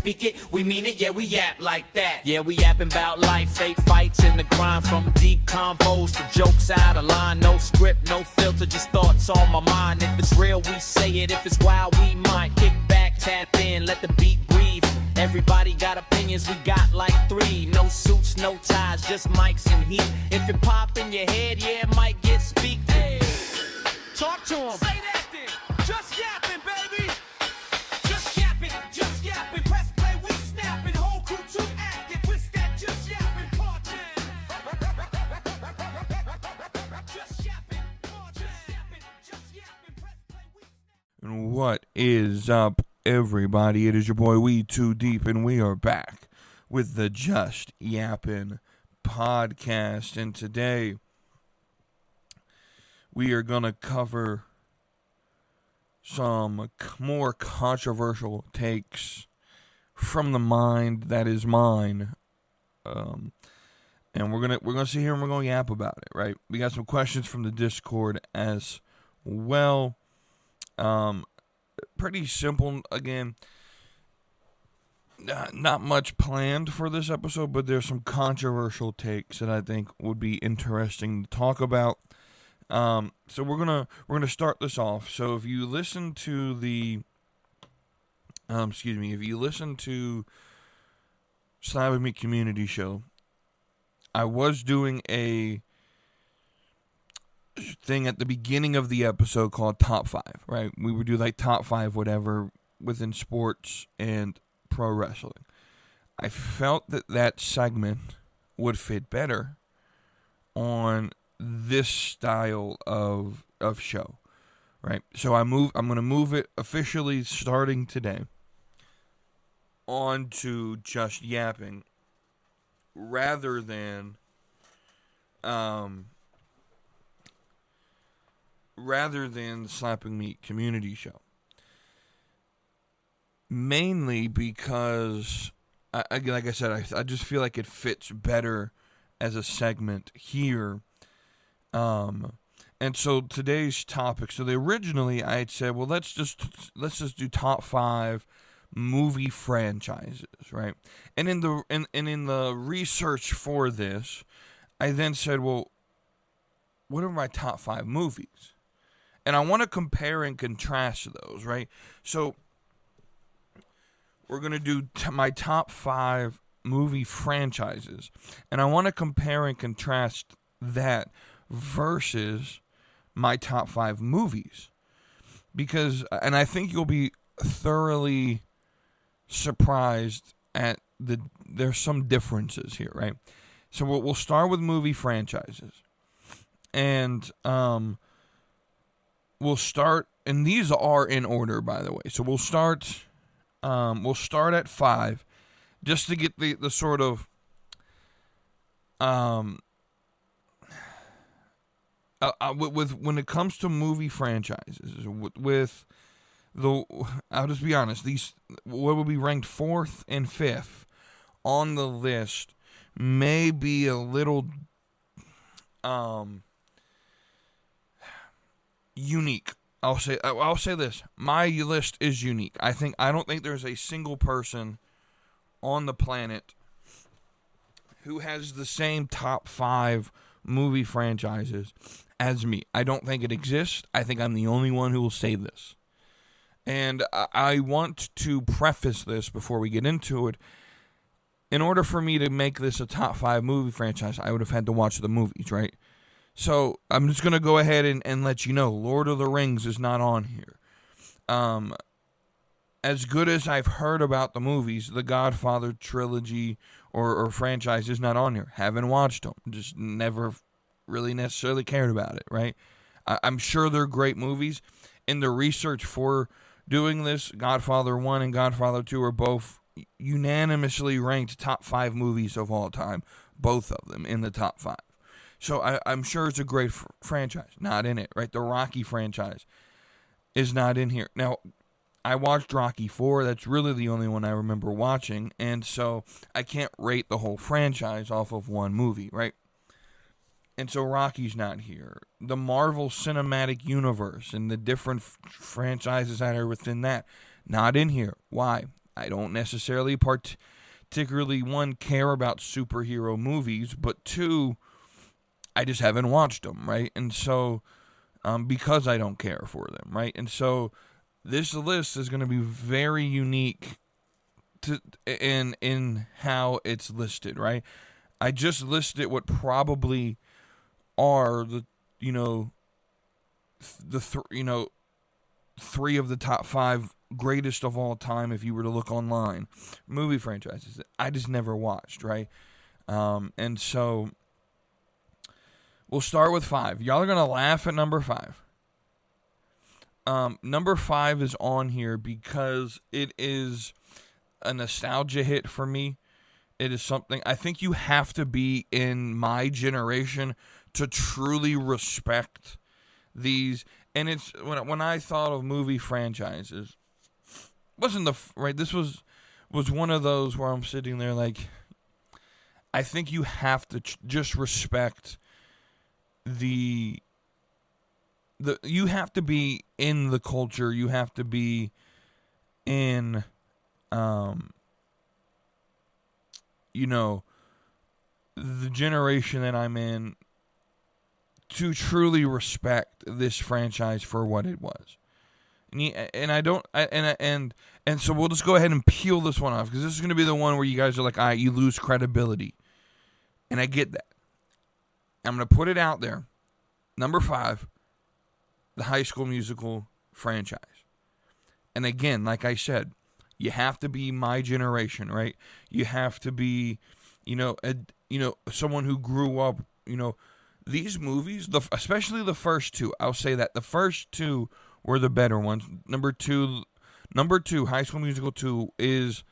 speak it, we mean it, yeah, we yap like that. Yeah, we yapping about life, fake fights in the grind, from deep convos to jokes out of line. No script, no filter, just thoughts on my mind. If it's real, we say it. If it's wild, we might kick back, tap in, let the beat breathe. Everybody got opinions, we got like 3. No suits, no ties, just mics and heat. If it pop in your head, yeah, it might get speak. Hey, talk to him. Say that then. Just yapping, baby. Just yapping, just yapping. Press play, we snapping. Whole crew too active. Twist that, just yapping. Part just yapping. Just yapping, just yapping. Press play, we snapping. And what is up, everybody? It is your boy WeTooDeep, and we are back with the Just Yappin podcast. And today we are going to cover some more controversial takes from the mind that is mine. And we're gonna sit here and we're gonna yap about it, right? We got some questions from the Discord as well. Pretty simple, again. Not much planned for this episode, but there's some controversial takes that I think would be interesting to talk about. So we're gonna start this off. So if you listen to the, if you listen to Slab and Me Community Show, I was doing a thing at the beginning of the episode called Top 5, right? We would do like Top 5 whatever within sports and pro wrestling. I felt that segment would fit better on this style of show, right? So I'm going to move it officially starting today on to just yapping rather than Slapping Meat Community Show. Mainly because, like I said, I just feel like it fits better as a segment here. And so today's topic. So originally I had said, well, let's just do top 5 movie franchises, right? And in the research for this, I then said, well, what are my top 5 movies? And I want to compare and contrast those, right? So we're going to do my top 5 movie franchises. And I want to compare and contrast that versus my top 5 movies. Because, and I think you'll be thoroughly surprised at there's some differences here, right? So we'll start with movie franchises. And, we'll start, and these are in order, by the way. So we'll start at 5, just to get the sort of with when it comes to movie franchises, I'll just be honest, these what would be ranked 4th and 5th on the list may be a little unique. I'll say this. My list is unique. I don't think there's a single person on the planet who has the same top 5 movie franchises as me. I don't think it exists. I think I'm the only one who will say this. And I want to preface this before we get into it. In order for me to make this a top 5 movie franchise, I would have had to watch the movies, right? So I'm just going to go ahead and let you know, Lord of the Rings is not on here. As good as I've heard about the movies, the Godfather trilogy or franchise is not on here. Haven't watched them. Just never really necessarily cared about it, right? I'm sure they're great movies. In the research for doing this, Godfather 1 and Godfather 2 are both unanimously ranked top 5 movies of all time. Both of them in the top 5. So I'm sure it's a great franchise. Not in it, right? The Rocky franchise is not in here. Now, I watched Rocky 4. That's really the only one I remember watching. And so I can't rate the whole franchise off of one movie, right? And so Rocky's not here. The Marvel Cinematic Universe and the different franchises that are within that, not in here. Why? I don't necessarily particularly, one, care about superhero movies, but two, I just haven't watched them, right? And so, because I don't care for them, right? And so, this list is going to be very unique in how it's listed, right? I just listed what probably are the three of the top 5 greatest of all time if you were to look online movie franchises that I just never watched, right? And so we'll start with 5. Y'all are gonna laugh at number 5. Number 5 is on here because it is a nostalgia hit for me. It is something I think you have to be in my generation to truly respect these. And it's when I thought of movie franchises, wasn't right. This was one of those where I'm sitting there like, I think you have to just respect the you have to be in the culture. You have to be in the generation that I'm in to truly respect this franchise for what it was. And so we'll just go ahead and peel this one off, because this is going to be the one where you guys are like, all right, you lose credibility. And I get that. I'm going to put it out there. Number 5, the High School Musical franchise. And again, like I said, you have to be my generation, right? You have to be, someone who grew up, these movies, especially the first 2. I'll say that the first 2 were the better ones. Number two, High School Musical 2 is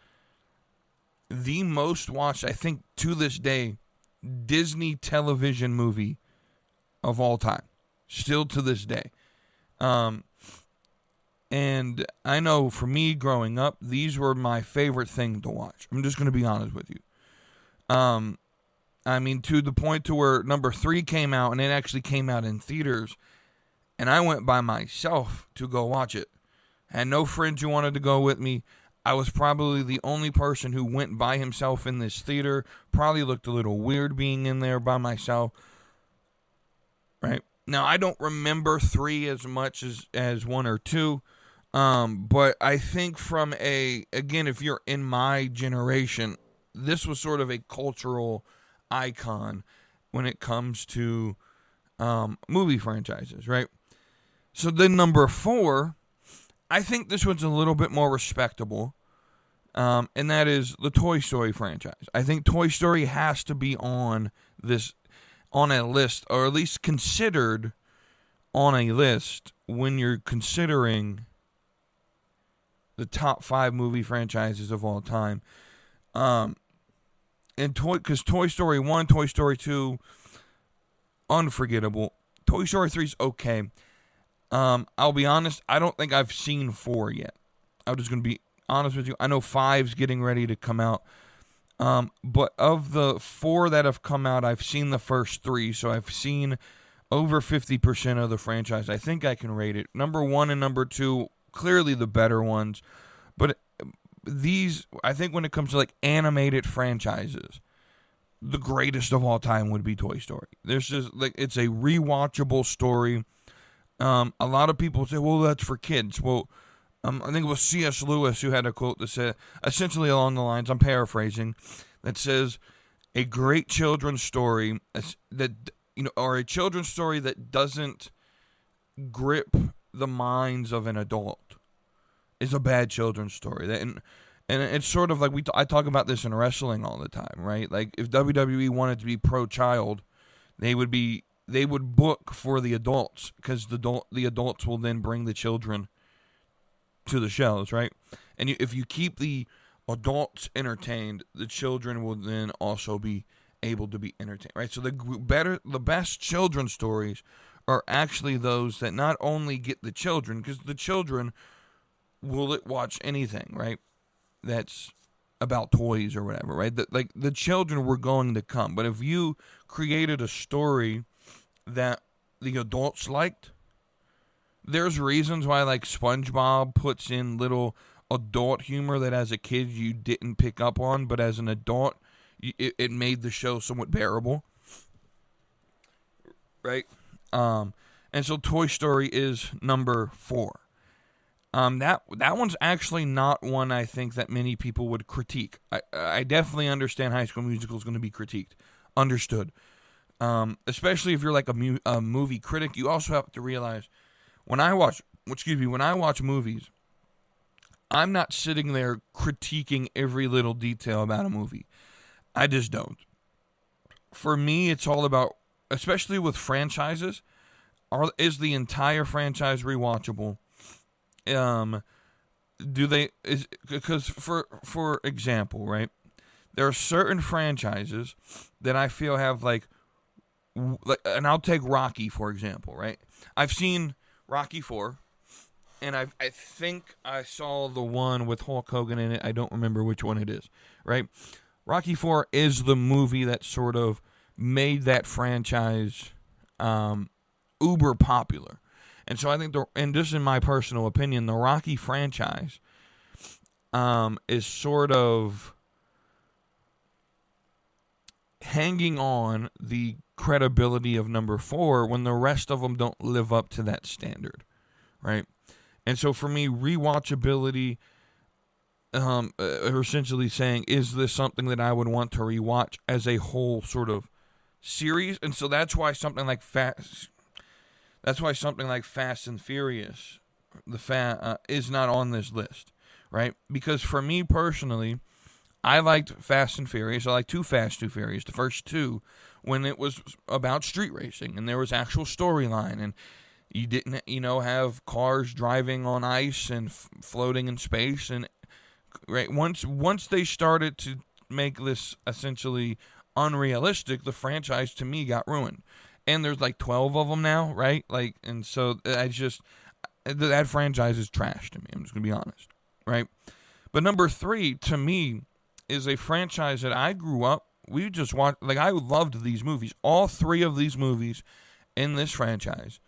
the most watched, I think, to this day, Disney television movie of all time. Still to this day. And I know for me growing up, these were my favorite thing to watch. I'm just going to be honest with you. I mean, to the point to where number 3 came out, and it actually came out in theaters, and I went by myself to go watch it. I had no friends who wanted to go with me. I was probably the only person who went by himself in this theater. Probably looked a little weird being in there by myself. Right? Now, I don't remember 3 as much as 1 or 2. But I think again, if you're in my generation, this was sort of a cultural icon when it comes to movie franchises, right? So then number 4, I think this one's a little bit more respectable, and that is the Toy Story franchise. I think Toy Story has to be on a list, or at least considered on a list when you're considering the top 5 movie franchises of all time. Because Toy Story 1, Toy Story 2, unforgettable. Toy Story 3 is okay. I'll be honest, I don't think I've seen 4 yet. I'm just going to be honest with you. I know 5's getting ready to come out. But of the 4 that have come out, I've seen the first 3. So I've seen over 50% of the franchise. I think I can rate it. Number 1 and number 2, clearly the better ones. But these, I think when it comes to like animated franchises, the greatest of all time would be Toy Story. There's just like, it's a rewatchable story. A lot of people say, well, that's for kids. Well, I think it was C.S. Lewis who had a quote that said, essentially along the lines, I'm paraphrasing, that says, a great children's story or a children's story that doesn't grip the minds of an adult is a bad children's story. And it's sort of like I talk about this in wrestling all the time, right? Like if WWE wanted to be pro-child, they would book for the adults, because the adults will then bring the children to the shows, right? And if you keep the adults entertained, the children will then also be able to be entertained, right? So the best children's stories are actually those that not only get the children, because the children will watch anything, right? That's about toys or whatever, right? The children were going to come. But if you created a story that the adults liked, there's reasons why like SpongeBob puts in little adult humor that as a kid you didn't pick up on, but as an adult, it made the show somewhat bearable. Right? And so Toy Story is number 4. That one's actually not one I think that many people would critique. I definitely understand High School Musical is going to be critiqued. Understood. Especially if you're like a movie critic, you also have to realize when I watch movies, I'm not sitting there critiquing every little detail about a movie. I just don't. For me, it's all about, especially with franchises, is the entire franchise rewatchable? Because for example, right? There are certain franchises that I feel have like, and I'll take Rocky for example, right? I've seen Rocky 4, and I think I saw the one with Hulk Hogan in it. I don't remember which one it is, right? Rocky 4 is the movie that sort of made that franchise uber popular. And so I think, and this is in my personal opinion, the Rocky franchise is sort of hanging on the credibility of number 4 when the rest of them don't live up to that standard, right? And so for me, rewatchability, essentially saying, is this something that I would want to rewatch as a whole sort of series? And so that's why something like Fast and Furious, is not on this list, right? Because for me personally, I liked Fast and Furious. I liked Too Fast, Too Furious, the first 2, when it was about street racing and there was actual storyline, and you didn't, have cars driving on ice and floating in space. And right, once they started to make this essentially unrealistic, the franchise to me got ruined. And there's like 12 of them now, right? Like, and so that franchise is trash to me. I'm just gonna be honest, right? But number 3 to me is a franchise that I grew up. We just watched. Like, I loved these movies. All 3 of these movies in this franchise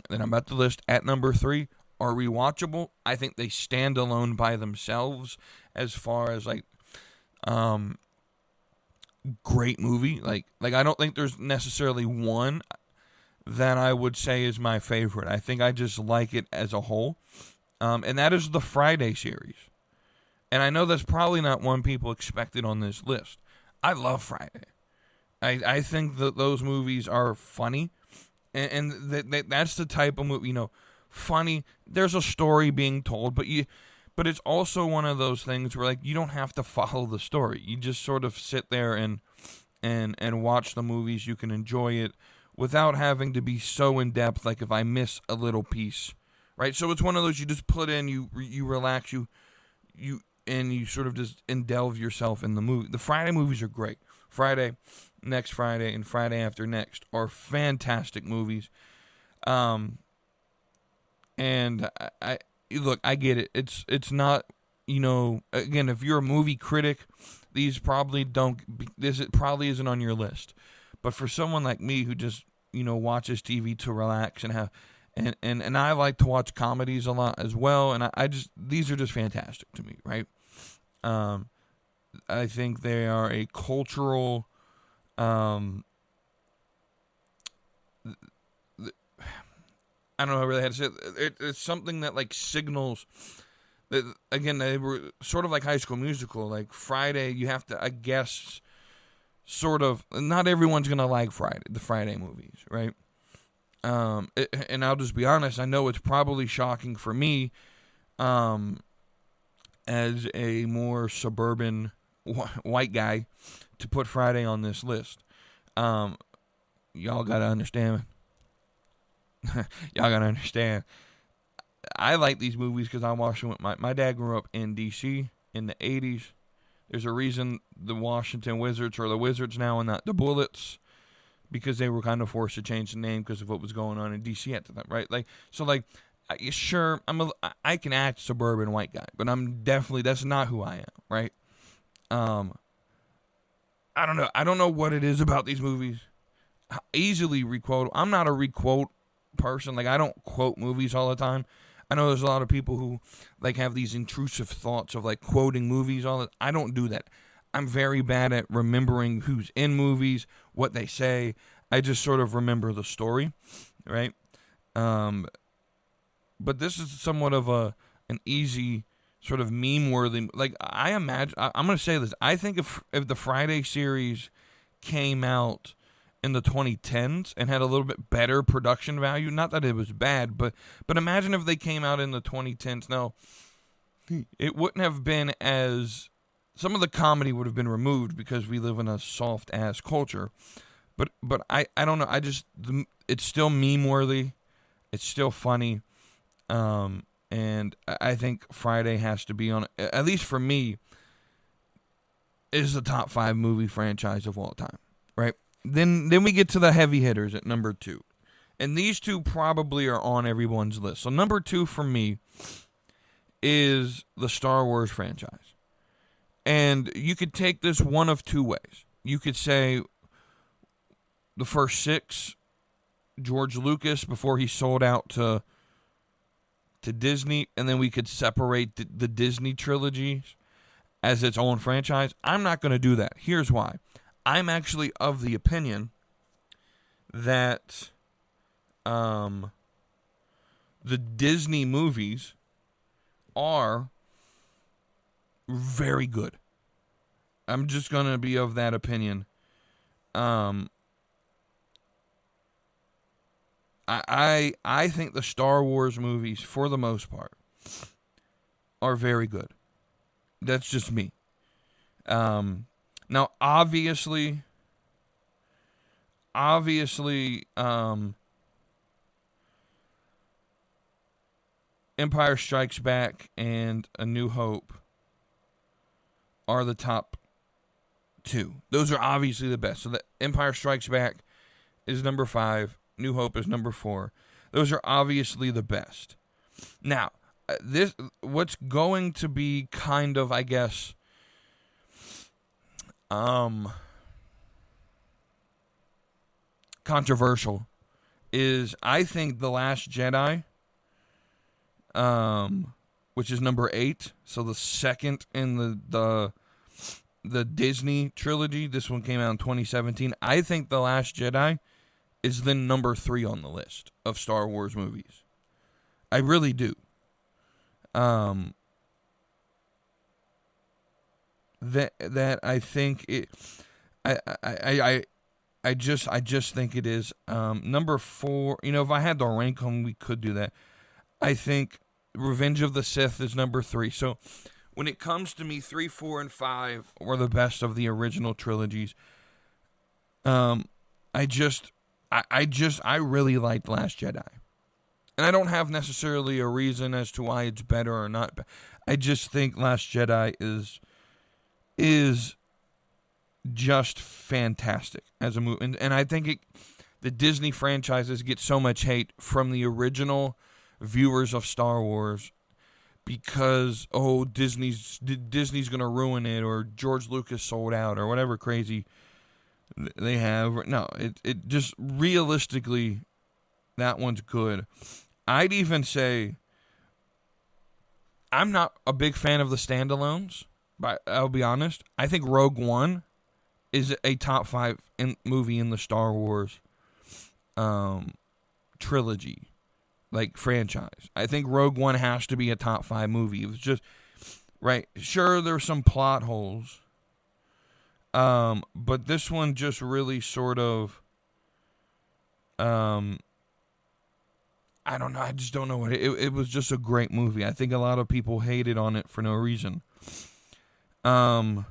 that I'm about to list at number 3 are rewatchable. I think they stand alone by themselves as far as like great movie. Like I don't think there's necessarily one that I would say is my favorite. I think I just like it as a whole. And that is the Friday series. And I know that's probably not one people expected on this list. I love Friday. I think that those movies are funny. And that's the type of movie, funny. There's a story being told, but it's also one of those things where, like, you don't have to follow the story. You just sort of sit there and watch the movies. You can enjoy it without having to be so in depth. Like, if I miss a little piece, right? So it's one of those you just put in, you relax, you sort of just indulge yourself in the movie. The Friday movies are great. Friday, Next Friday, and Friday After Next are fantastic movies. And I look, I get it. It's not, again, if you're a movie critic, it probably isn't on your list. But for someone like me who just, watches TV to relax and have, and I like to watch comedies a lot as well, and these are just fantastic to me, right? I think they are a cultural, I don't know really how to say it. It's something that, like, signals that, again, they were sort of like High School Musical. Like, Friday, you have to, I guess, sort of, not everyone's going to like the Friday movies, right? And I'll just be honest, I know it's probably shocking for me, as a more suburban white guy, to put Friday on this list. Y'all gotta understand. Y'all gotta understand. I like these movies because I watched them with my dad grew up in D.C. in the 80s. There's a reason the Washington Wizards are the Wizards now and not the Bullets, because they were kind of forced to change the name because of what was going on in D.C. at the time, right? Like, so, like, sure, I can act suburban white guy, but that's not who I am, right? I don't know what it is about these movies. Easily requote. I'm not a requote person. Like, I don't quote movies all the time. I know there's a lot of people who like have these intrusive thoughts of like quoting movies, all that. I don't do that. I'm very bad at remembering who's in movies, what they say. I just sort of remember the story, right? But this is somewhat of an easy sort of meme-worthy. Like I imagine, I'm going to say this. I think if the Friday series came out in the 2010s and had a little bit better production value, not that it was bad, but imagine if they came out in the 2010s. Now, it wouldn't have been as, some of the comedy would have been removed because we live in a soft ass culture. But I don't know. It's still meme worthy. It's still funny. And I think Friday has to be on, at least for me, is the top 5 movie franchise of all time, right? Then we get to the heavy hitters at number 2. And these two probably are on everyone's list. So number 2 for me is the Star Wars franchise. And you could take this one of 2 ways. You could say the first 6, George Lucas, before he sold out to Disney, and then we could separate the Disney trilogies as its own franchise. I'm not going to do that. Here's why. I'm actually of the opinion that the Disney movies are very good. I'm just going to be of that opinion. I think the Star Wars movies, for the most part, are very good. That's just me. Now, obviously, Empire Strikes Back and A New Hope are the top 2. Those are obviously the best. So the Empire Strikes Back is number 5. New Hope is number 4. Those are obviously the best. Now, what's going to be kind of, I guess, controversial is I think The Last Jedi, which is number 8, so the second in the Disney trilogy. This one came out in 2017. I think The Last Jedi is then number 3 on the list of Star Wars movies. I really do. That I think it. I just think it is. Number 4. You know, if I had to rank them, we could do that. I think Revenge of the Sith is number 3. So when it comes to me, 3, 4, and 5 were the best of the original trilogies. I really liked Last Jedi. And I don't have necessarily a reason as to why it's better or not. I just think Last Jedi is just fantastic as a movie. And I think the Disney franchises get so much hate from the original viewers of Star Wars because, Disney's going to ruin it, or George Lucas sold out, or whatever crazy they have. No, it just realistically, that one's good. I'd even say I'm not a big fan of the standalones, but I'll be honest. I think Rogue One is a top 5 movie in the Star Wars trilogy, like franchise. I think Rogue One has to be a top 5 movie. It was just right. Sure, there's some plot holes. But this one just really sort of, I don't know. I just don't know what it was. Just a great movie. I think a lot of people hated on it for no reason. And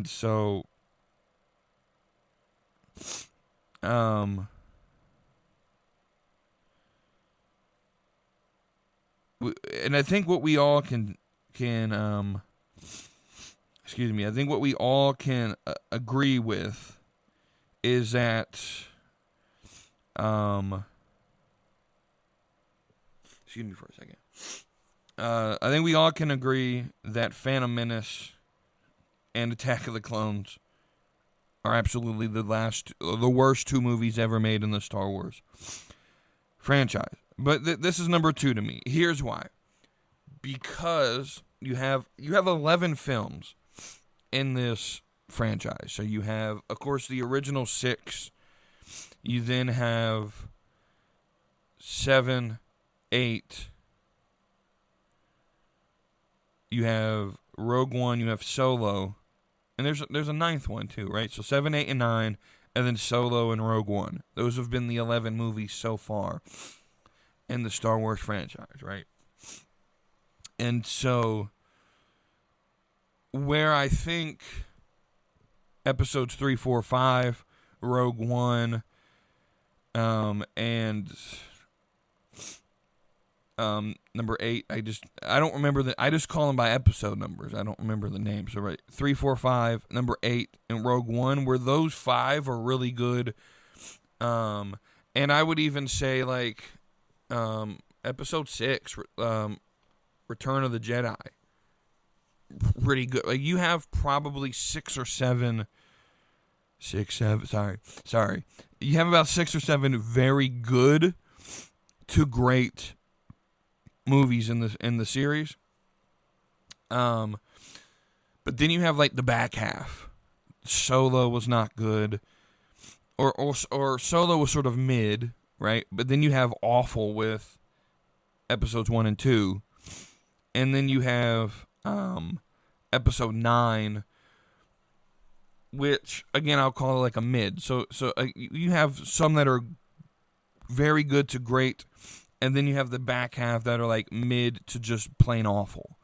so, and I think what we all can excuse me, I think what we all can agree with is that, excuse me for a second. I think we all can agree that Phantom Menace and Attack of the Clones are absolutely the worst 2 movies ever made in the Star Wars franchise. But this is number 2 to me. Here's why. Because you have 11 films in this franchise. So you have, of course, the original 6. You then have 7, 8. You have Rogue One. You have Solo. And there's a 9th one too, right? So 7, 8, and 9, and then Solo and Rogue One. Those have been the 11 movies so far in the Star Wars franchise, right? And so, where I think episodes 3, 4, 5, Rogue One, and number 8, I don't remember I just call them by episode numbers. I don't remember the names. So right, 3, 4, 5, number 8, and Rogue One, where those 5 are really good. And I would even say like episode 6, Return of the Jedi, pretty good. Like you have probably 6 or 7. Sorry. You have about 6 or 7 very good to great movies in the series. But then you have like the back half. Solo was not good, or Solo was sort of mid, right? But then you have awful with episodes 1 and 2, and then you have episode 9, which again I'll call it like a mid. So you have some that are very good to great, and then you have the back half that are like mid to just plain awful.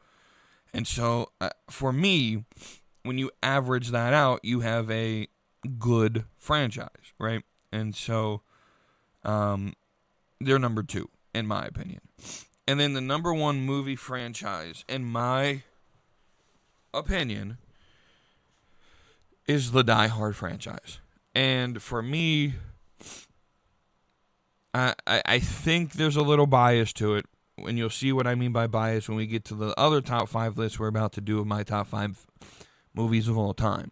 And so for me, when you average that out, you have a good franchise, right? And so they're number 2 in my opinion. And then the number 1 movie franchise in my opinion is the Die Hard franchise. And for me, I think there's a little bias to it, and you'll see what I mean by bias when we get to the other top 5 lists we're about to do of my top 5 movies of all time.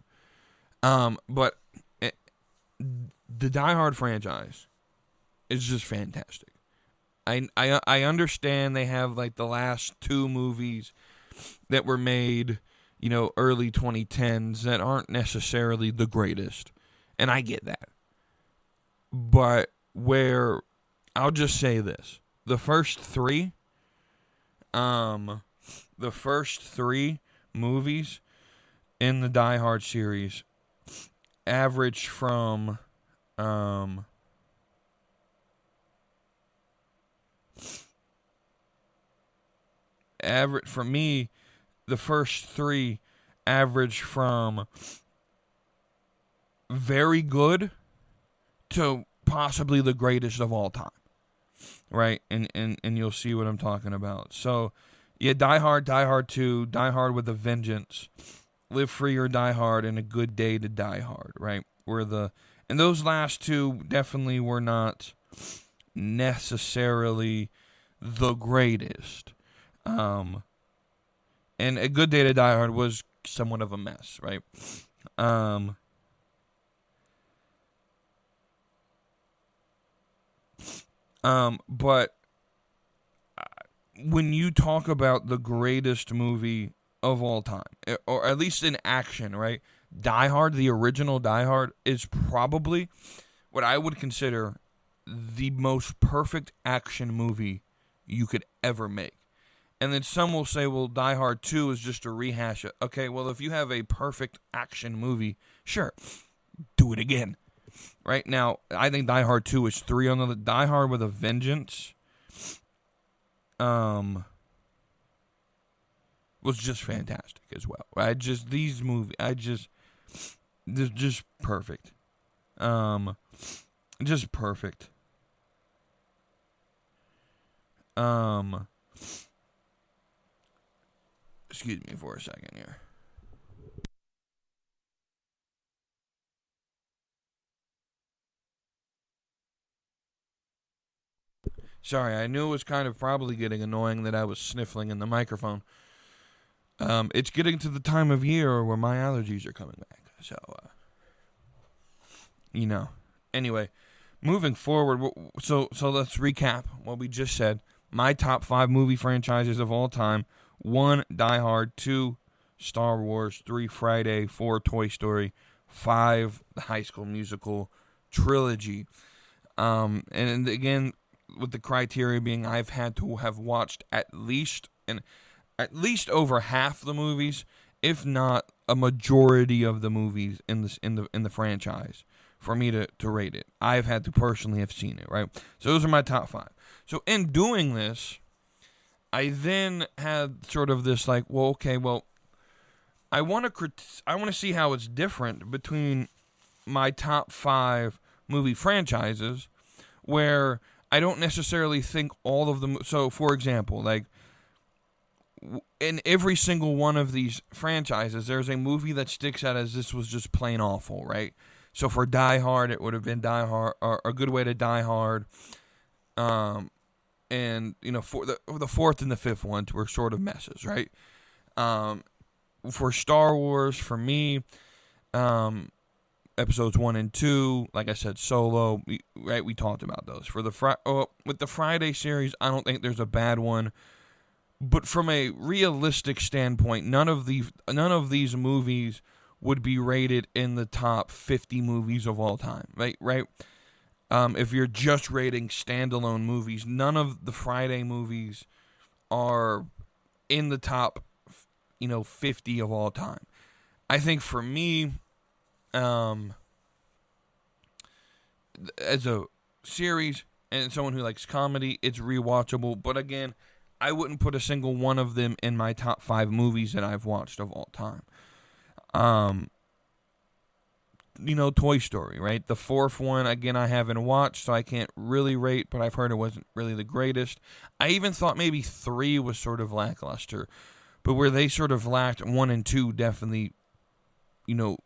But the Die Hard franchise is just fantastic. I understand they have like the last 2 movies that were made, early 2010s that aren't necessarily the greatest, and I get that. But where I'll just say this: the first 3 movies in the Die Hard series average from for me, the first 3 average from very good to possibly the greatest of all time, right? And you'll see what I'm talking about. So, yeah, Die Hard, Die Hard 2, Die Hard with a Vengeance, Live Free or Die Hard, and A Good Day to Die Hard, right? And those last 2 definitely were not necessarily the greatest. And A Good Day to Die Hard was somewhat of a mess, right? But when you talk about the greatest movie of all time, or at least in action, right? Die Hard, the original Die Hard, is probably what I would consider the most perfect action movie you could ever make. And then some will say, well, Die Hard 2 is just a rehash. Okay, well, if you have a perfect action movie, sure, do it again. Right now, I think Die Hard 2 is 3 on the Die Hard with a Vengeance. Was just fantastic as well. They're just perfect. Just perfect. Excuse me for a second here. Sorry, I knew it was kind of probably getting annoying that I was sniffling in the microphone. It's getting to the time of year where my allergies are coming back. So, you know. Anyway, moving forward, so let's recap what we just said. My top 5 movie franchises of all time: 1, Die Hard; 2, Star Wars; 3, Friday; 4, Toy Story; 5, the High School Musical trilogy. And again, with the criteria being I've had to have watched at least over half the movies, if not a majority of the movies in the franchise, for me to rate it. I've had to personally have seen it, right? So those are my top 5. So in doing this, I then had sort of this like, well, okay, well, I want to see how it's different between my top 5 movie franchises, where I don't necessarily think all of them. So, for example, like in every single one of these franchises, there's a movie that sticks out as this was just plain awful, right? So for Die Hard, it would have been Die Hard, or A Good Way to Die Hard, and you know, for the fourth and the fifth ones were sort of messes, right? For Star Wars, for me, episodes 1 and 2, like I said, Solo, right? We talked about those. For the with the Friday series, I don't think there's a bad one. But from a realistic standpoint, none of these movies would be rated in the top 50 movies of all time, right? If you're just rating standalone movies, none of the Friday movies are in the top, 50 of all time. I think for me, as a series and someone who likes comedy, it's rewatchable. But again, I wouldn't put a single one of them in my top 5 movies that I've watched of all time. Toy Story, right? The fourth one, again, I haven't watched, so I can't really rate, but I've heard it wasn't really the greatest. I even thought maybe 3 was sort of lackluster, but where they sort of lacked, 1 and 2 definitely,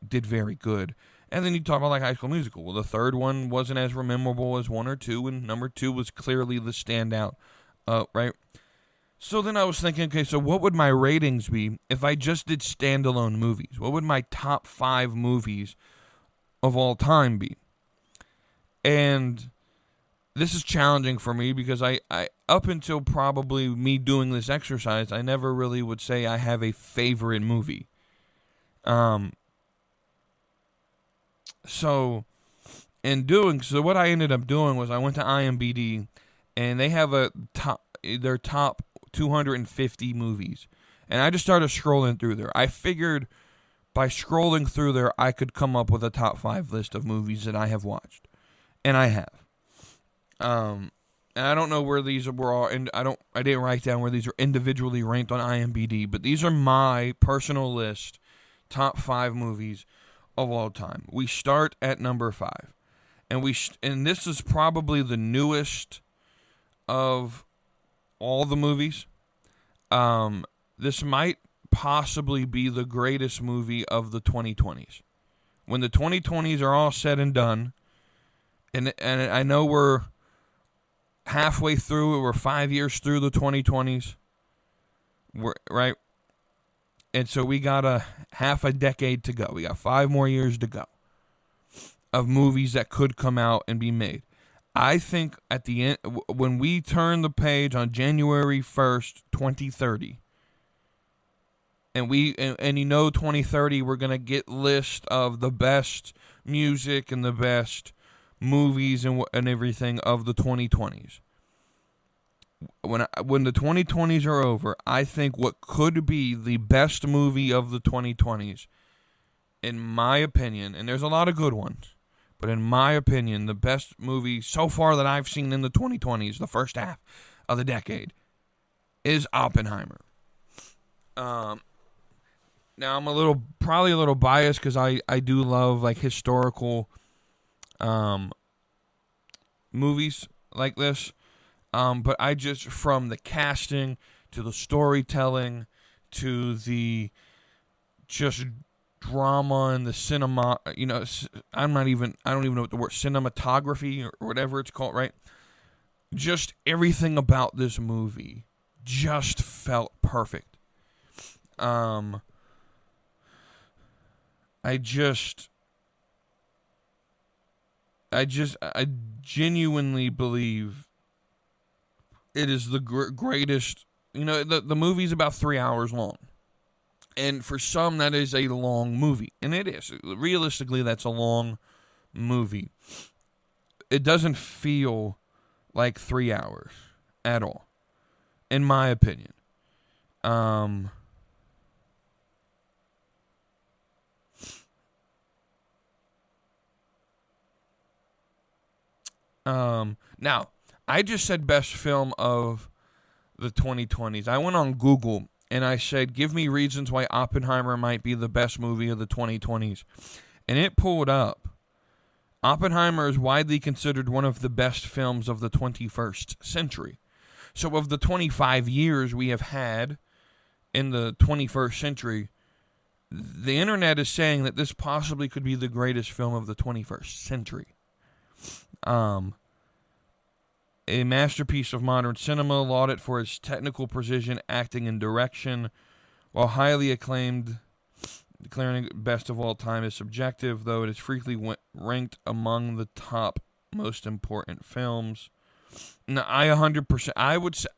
did very good. And then you talk about like High School Musical. Well, the third one wasn't as memorable as 1 or 2, and number 2 was clearly the standout, right? So then I was thinking, okay, so what would my ratings be if I just did standalone movies? What would my top 5 movies of all time be? And this is challenging for me because I up until probably me doing this exercise, I never really would say I have a favorite movie. So what I ended up doing was I went to IMDb, and they have their top 250 movies. And I just started scrolling through there. I figured by scrolling through there, I could come up with a top 5 list of movies that I have watched. And I have. And I don't know where these were all, and I didn't write down where these are individually ranked on IMDb, but these are my personal list, top 5 movies of all time. We start at number 5. And this is probably the newest of all the movies. This might possibly be the greatest movie of the 2020s. When the 2020s are all said and done, and I know we're halfway through, we're 5 years through the 2020s, right? And so we got a half a decade to go. We got 5 more years to go of movies that could come out and be made. I think at the end, when we turn the page on January 1st, 2030, and 2030, we're going to get list of the best music and the best movies and everything of the 2020s. When the 2020s are over, I think what could be the best movie of the 2020s, in my opinion, and there's a lot of good ones, but in my opinion, the best movie so far that I've seen in the 2020s, the first half of the decade, is Oppenheimer. Now I'm probably a little biased because I do love like historical movies like this. But I just, from the casting to the storytelling to the just drama and the cinema, I don't even know what the word, cinematography or whatever it's called, right? Just everything about this movie just felt perfect. I genuinely believe it is the greatest. You know, the movie's about 3 hours long. And for some, that is a long movie. And it is. Realistically, that's a long movie. It doesn't feel like 3 hours at all, in my opinion. Now, I just said best film of the 2020s. I went on Google and I said, give me reasons why Oppenheimer might be the best movie of the 2020s. And it pulled up. Oppenheimer is widely considered one of the best films of the 21st century. So of the 25 years we have had in the 21st century, the internet is saying that this possibly could be the greatest film of the 21st century. A masterpiece of modern cinema, lauded for its technical precision, acting, and direction. While highly acclaimed, declaring it best of all time is subjective, though it is frequently ranked among the top most important films. Now, I 100%, I would say,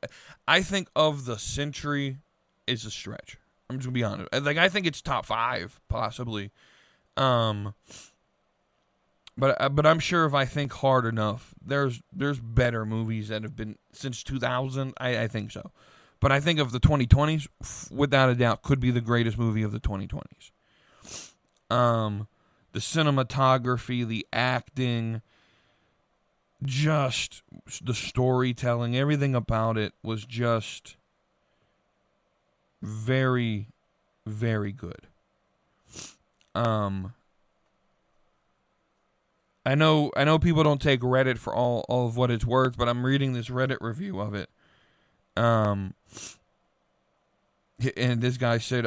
I think of the century is a stretch. I'm just gonna be honest. Like, I think it's top 5, possibly. But I'm sure if I think hard enough, there's better movies that have been since 2000. I think so. But I think of the 2020s, without a doubt, could be the greatest movie of the 2020s. The cinematography, the acting, just the storytelling, everything about it was just very, very good. I know people don't take Reddit for all of what it's worth, but I'm reading this Reddit review of it. And this guy said,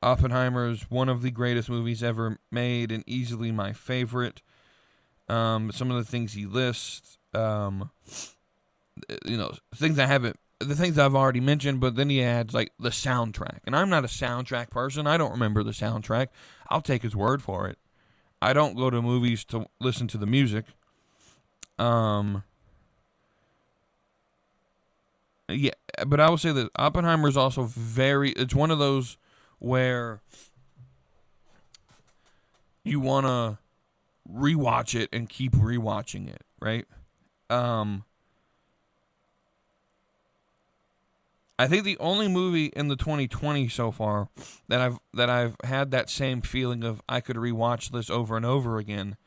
Oppenheimer is one of the greatest movies ever made and easily my favorite. Some of the things he lists, things I've already mentioned, but then he adds, like, the soundtrack. And I'm not a soundtrack person. I don't remember the soundtrack. I'll take his word for it. I don't go to movies to listen to the music. Yeah, but I will say that Oppenheimer is also it's one of those where you want to rewatch it and keep rewatching it, right? I think the only movie in the 2020 so far that I've had that same feeling of I could rewatch this over and over again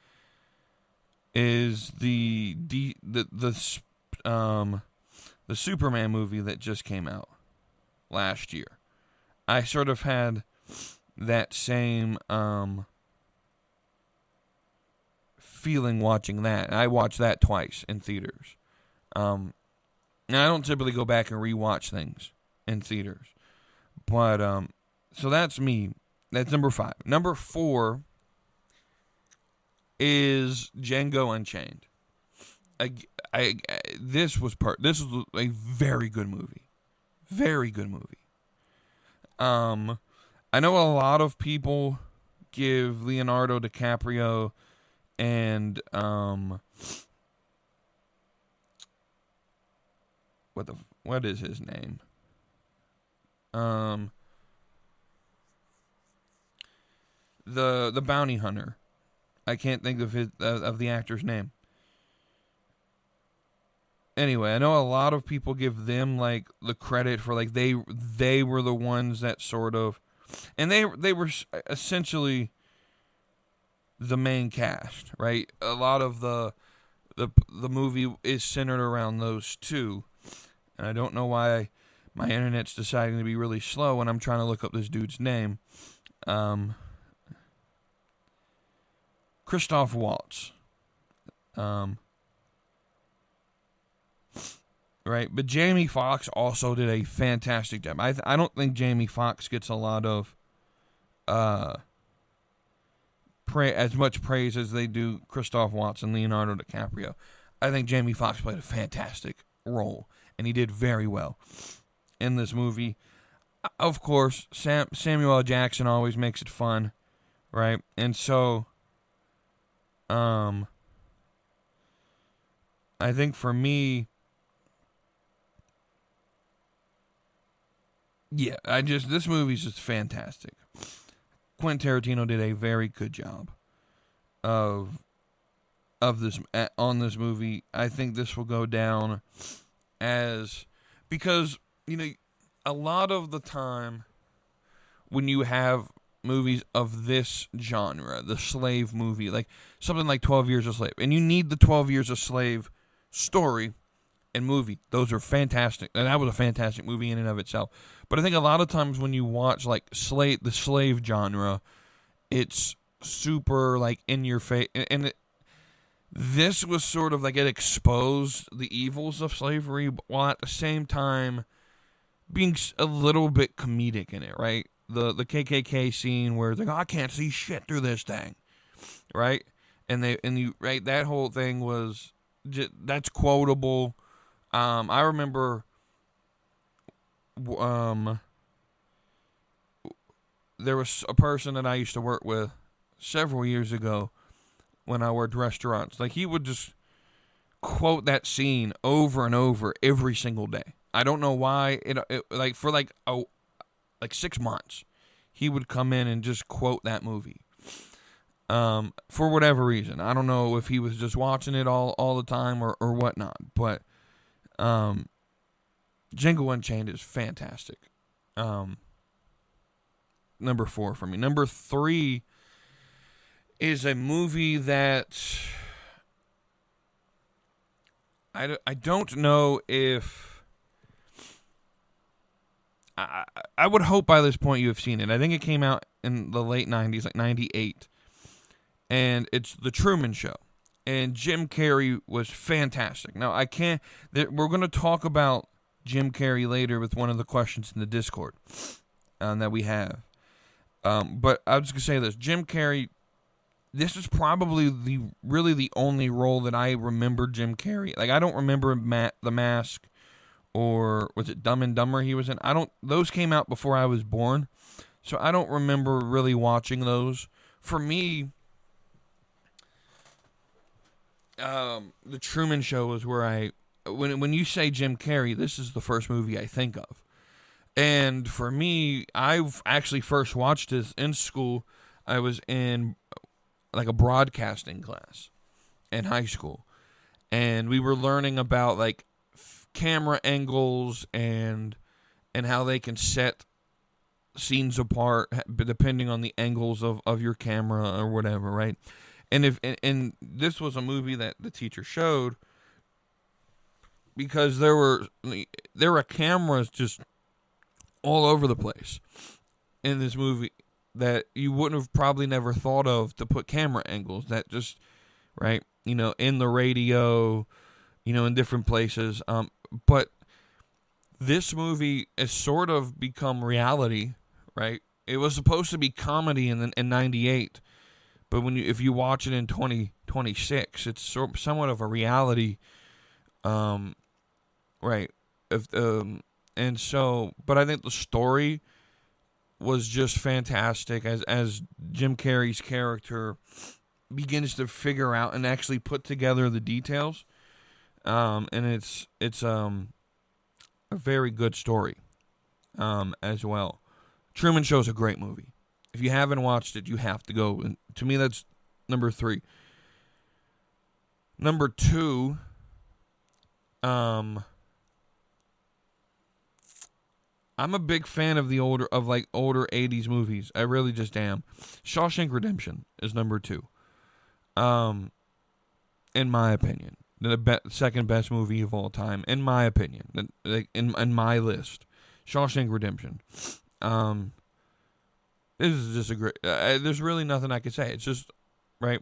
is the Superman movie that just came out last year. I sort of had that same feeling watching that. I watched that twice in theaters. Now, I don't typically go back and rewatch things in theaters. But, so that's me. That's number 5. Number 4 is Django Unchained. This was a very good movie. Very good movie. I know a lot of people give Leonardo DiCaprio and, what is his name? The bounty hunter. I can't think of the actor's name. Anyway, I know a lot of people give them, like, the credit for, like, they were the ones that sort of, and they were essentially the main cast, right? A lot of the movie is centered around those two. And I don't know why my internet's deciding to be really slow when I'm trying to look up this dude's name. Christoph Waltz. Right, but Jamie Foxx also did a fantastic job. I don't think Jamie Foxx gets a lot of as much praise as they do Christoph Waltz and Leonardo DiCaprio. I think Jamie Foxx played a fantastic role, and he did very well in this movie. Of course, Samuel L. Jackson always makes it fun, right? And so, I think for me, yeah, this movie's just fantastic. Quentin Tarantino did a very good job of this on this movie. I think this will go down as, because, you know, a lot of the time when you have movies of this genre, the slave movie, like something like 12 Years a Slave, and you need the 12 Years a Slave story and movie. Those are fantastic, and that was a fantastic movie in and of itself. But I think a lot of times when you watch like the slave genre, it's super like in your face, and this was sort of like, it exposed the evils of slavery, while at the same time being a little bit comedic in it, right? The KKK scene where they're like, I can't see shit through this thing, right? Right, that whole thing was that's quotable. I remember there was a person that I used to work with several years ago when I worked restaurants. Like, he would just quote that scene over and over every single day. I don't know why. It like for like 6 months, he would come in and just quote that movie. For whatever reason. I don't know if he was just watching it all the time or whatnot. But Django Unchained is fantastic. Number 4 for me. Number 3 is a movie that I don't know if... I would hope by this point you have seen it. I think it came out in the late 90s, like 98. And it's The Truman Show. And Jim Carrey was fantastic. Now, we're going to talk about Jim Carrey later with one of the questions in the Discord that we have. But I was going to say this. Jim Carrey, this is probably really the only role that I remember Jim Carrey. Like, I don't remember The Mask, or was it Dumb and Dumber he was in? Those came out before I was born, so I don't remember really watching those. For me, The Truman Show was where when you say Jim Carrey, this is the first movie I think of. And for me, I've actually first watched this in school. I was in like a broadcasting class in high school, and we were learning about like camera angles and how they can set scenes apart depending on the angles of your camera or whatever, right? And this was a movie that the teacher showed, because there were cameras just all over the place in this movie that you wouldn't have probably never thought of to put camera angles, that just, right, you know, in the radio, you know, in different places. But this movie has sort of become reality, right? It was supposed to be comedy in 98, but if you watch it in 2026, it's somewhat of a reality, right? And so, but I think the story was just fantastic as Jim Carrey's character begins to figure out and actually put together the details. And it's a very good story, as well. Truman Show's a great movie. If you haven't watched it, you have to go. And to me, that's number 3. Number 2, I'm a big fan of the older 80s movies. I really just am. Shawshank Redemption is number 2. In my opinion. The second best movie of all time, in my opinion, in my list. Shawshank Redemption. This is just a great... there's really nothing I could say. It's just... Right?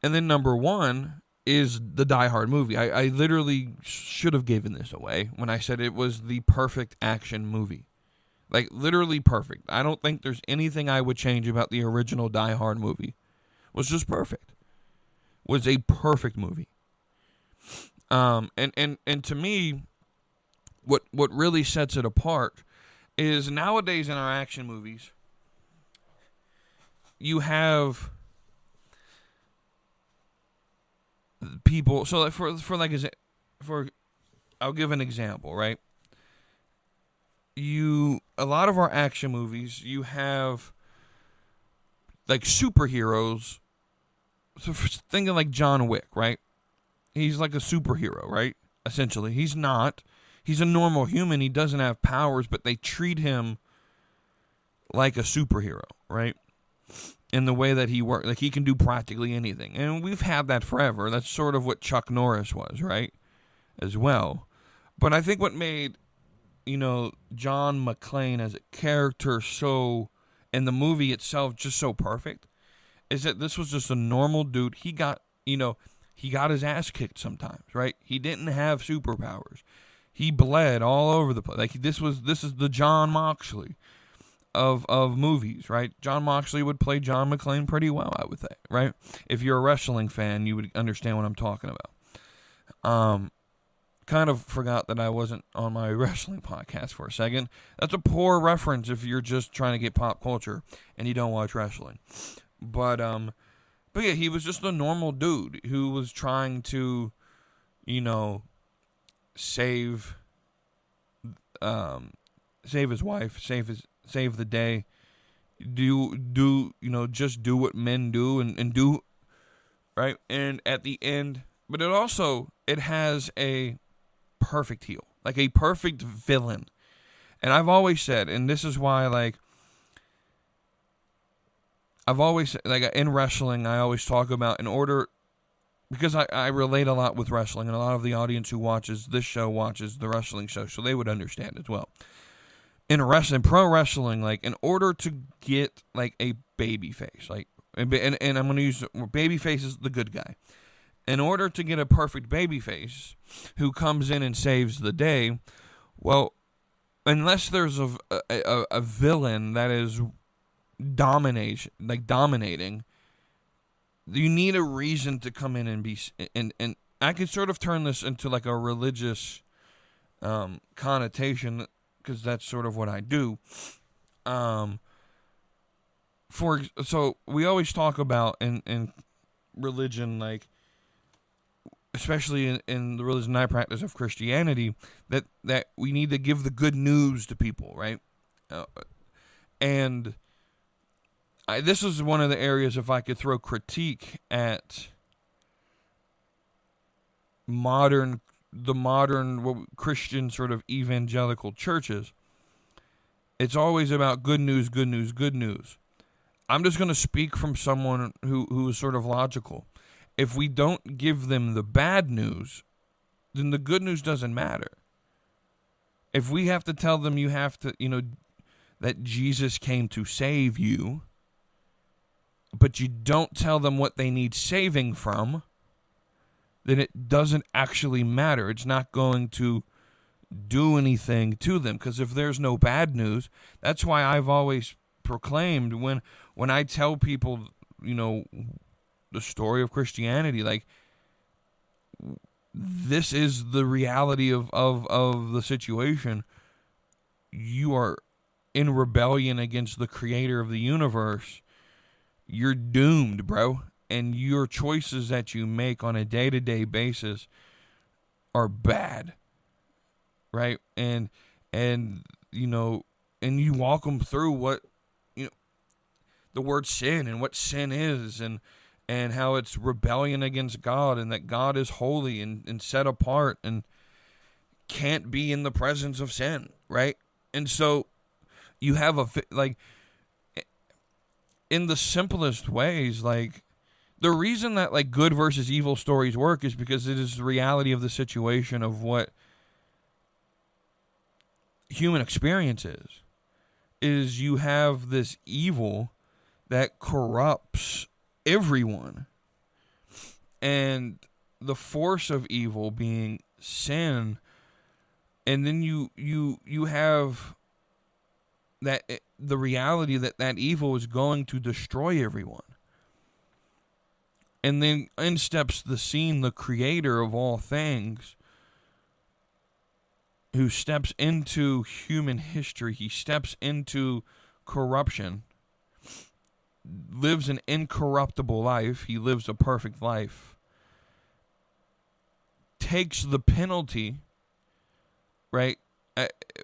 And then number 1 is the Die Hard movie. I literally should have given this away when I said it was the perfect action movie. Like, literally perfect. I don't think there's anything I would change about the original Die Hard movie. It was just perfect. It was a perfect movie. And to me, what really sets it apart is nowadays in our action movies, you have people. So like for I'll give an example, right? A lot of our action movies, you have like superheroes. So thinking like John Wick, right? He's like a superhero, right? Essentially, he's not. He's a normal human. He doesn't have powers, but they treat him like a superhero, right? In the way that he works, like he can do practically anything, and we've had that forever. That's sort of what Chuck Norris was, right? As well, but I think what made John McClane as a character and the movie itself just so perfect is that this was just a normal dude. He got his ass kicked sometimes, right? He didn't have superpowers. He bled all over the place. Like this is the John Moxley of movies, right? John Moxley would play John McClane pretty well, I would think, right? If you're a wrestling fan, you would understand what I'm talking about. Kind of forgot that I wasn't on my wrestling podcast for a second. That's a poor reference if you're just trying to get pop culture and you don't watch wrestling. But yeah, he was just a normal dude who was trying to, save his wife, save the day, just do what men do and do right. And at the end, but it has a perfect heel, like a perfect villain. And I've always said, and this is why, like, in wrestling, I always talk about because I relate a lot with wrestling, and a lot of the audience who watches this show watches the wrestling show, so they would understand as well. In pro wrestling, like, in order to get, like, a baby face, like, and I'm going to use baby face is the good guy. In order to get a perfect babyface who comes in and saves the day, well, unless there's a villain that is dominating, you need a reason to come in and be. And I could sort of turn this into like a religious connotation, because that's sort of what I do. So we always talk about in religion, like, especially in the religion I practice of Christianity, that we need to give the good news to people, right? And this is one of the areas, if I could throw critique at the modern Christian sort of evangelical churches, it's always about good news, good news, good news. I'm just going to speak from someone who is sort of logical. If we don't give them the bad news, then the good news doesn't matter. If we have to tell them that Jesus came to save you, but you don't tell them what they need saving from, then it doesn't actually matter. It's not going to do anything to them, because if there's no bad news, that's why I've always proclaimed when I tell people, the story of Christianity, like, this is the reality of the situation. You are in rebellion against the creator of the universe. You're doomed, bro. And your choices that you make on a day-to-day basis are bad, right? And you walk them through what, the word sin and what sin is, and how it's rebellion against God, and that God is holy and set apart and can't be in the presence of sin, right? And so you have in the simplest ways, like, the reason that, like, good versus evil stories work is because it is the reality of the situation of what human experience is you have this evil that corrupts everyone, and the force of evil being sin, and then you have that the reality that evil is going to destroy everyone. And then in steps the creator of all things, who steps into human history. He steps into corruption, lives an incorruptible life. He lives a perfect life. takes the penalty, right?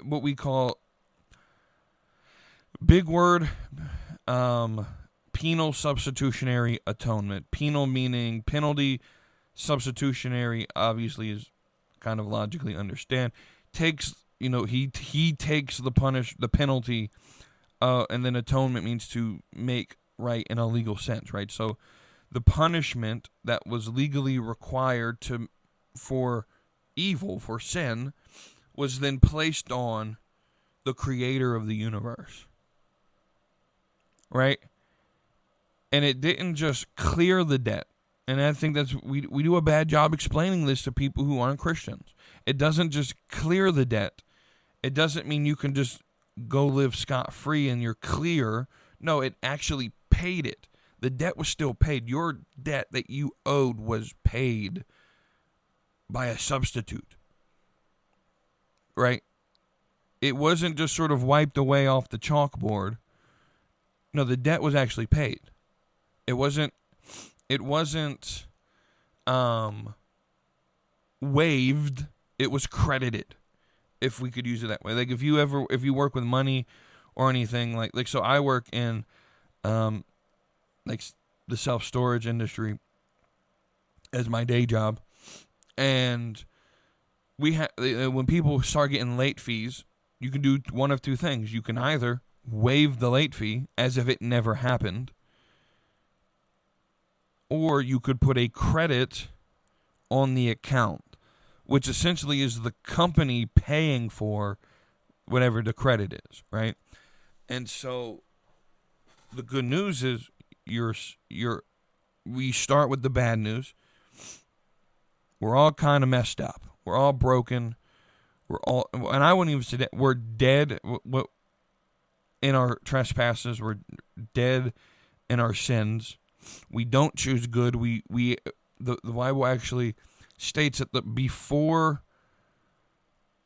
What we call, big word, penal substitutionary atonement. Penal meaning penalty, substitutionary obviously is kind of logically understand. Takes, he takes the penalty, and then atonement means to make right in a legal sense, right? So the punishment that was legally required for evil, for sin, was then placed on the creator of the universe, right? And it didn't just clear the debt. And I think we do a bad job explaining this to people who aren't Christians. It doesn't just clear the debt. It doesn't mean you can just go live scot-free and you're clear. No, it actually paid it. The debt was still paid. Your debt that you owed was paid by a substitute, right? It wasn't just sort of wiped away off the chalkboard. No, the debt was actually paid. It wasn't waived. It was credited, if we could use it that way. Like if you work with money or anything, like so I work in like the self-storage industry as my day job, and when people start getting late fees, you can do one of two things. You can either waive the late fee as if it never happened, or you could put a credit on the account, which essentially is the company paying for whatever the credit is, right? And so the good news is we start with the bad news. We're all kind of messed up. We're all broken. And I wouldn't even say that we're dead in our trespasses. We're dead in our sins. We don't choose good. The Bible actually states that before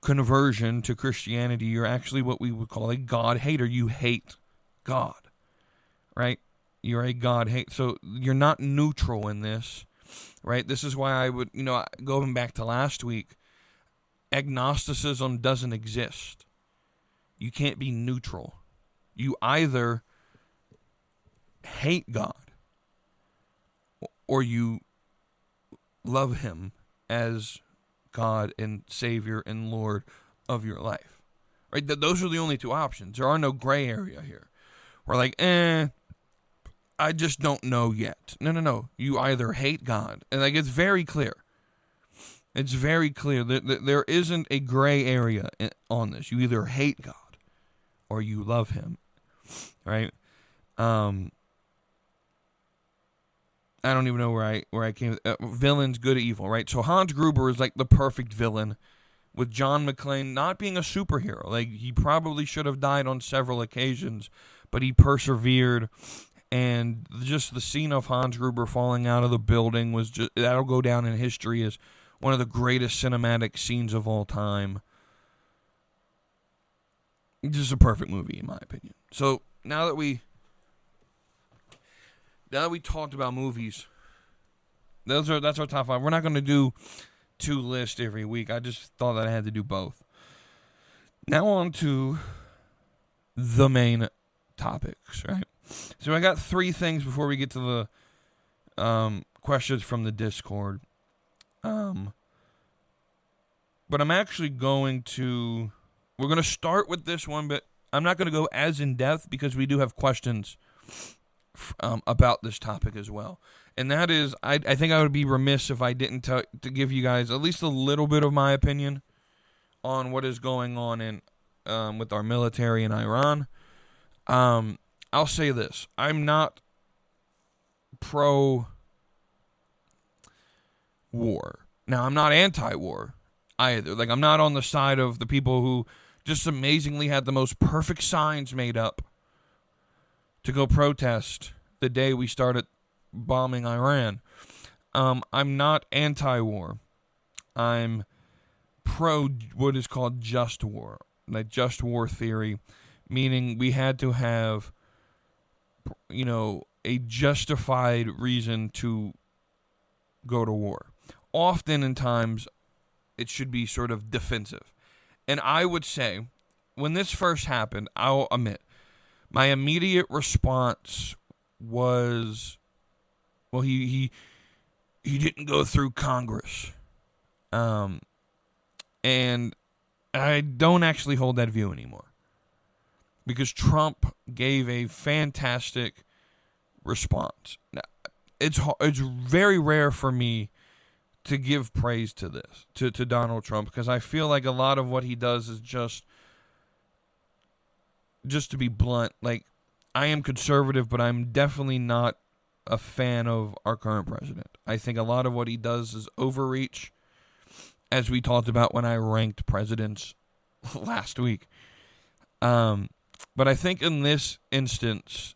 conversion to Christianity, you're actually what we would call a God hater. You hate God, right? You're a God hate. So you're not neutral in this, right? This is why I would, going back to last week, agnosticism doesn't exist. You can't be neutral. You either hate God or you love him as God and Savior and Lord of your life, right? Those are the only two options. There are no gray area here. We're like, I just don't know yet. No. You either hate God, and it's very clear. It's very clear that there isn't a gray area on this. You either hate God or you love him, right? I don't even know where I came. Villains, good or evil, right? So Hans Gruber is like the perfect villain, with John McClane not being a superhero. Like, he probably should have died on several occasions, but he persevered. And just the scene of Hans Gruber falling out of the building that'll go down in history as one of the greatest cinematic scenes of all time. Just a perfect movie, in my opinion. So now that we talked about movies, that's our top 5. We're not going to do 2 lists every week. I just thought that I had to do both. Now on to the main topics, right? So I got 3 things before we get to the questions from the Discord. But I'm actually we're going to start with this one, but I'm not going to go as in depth because we do have questions about this topic as well. And that is, I think I would be remiss if I didn't to give you guys at least a little bit of my opinion on what is going on in with our military in Iran. I'll say this. I'm not pro-war. Now, I'm not anti-war either. Like, I'm not on the side of the people who just amazingly had the most perfect signs made up to go protest the day we started bombing Iran. I'm not anti-war. I'm pro what is called just war. Like, just war theory, meaning we had to have a justified reason to go to war. Often in times, it should be sort of defensive. And I would say, when this first happened, I'll admit, my immediate response was, well, he didn't go through Congress. And I don't actually hold that view anymore. Because Trump gave a fantastic response. Now, it's very rare for me to give praise to this, to Donald Trump, because I feel like a lot of what he does is just to be blunt, like, I am conservative, but I'm definitely not a fan of our current president. I think a lot of what he does is overreach, as we talked about when I ranked presidents last week. But I think in this instance,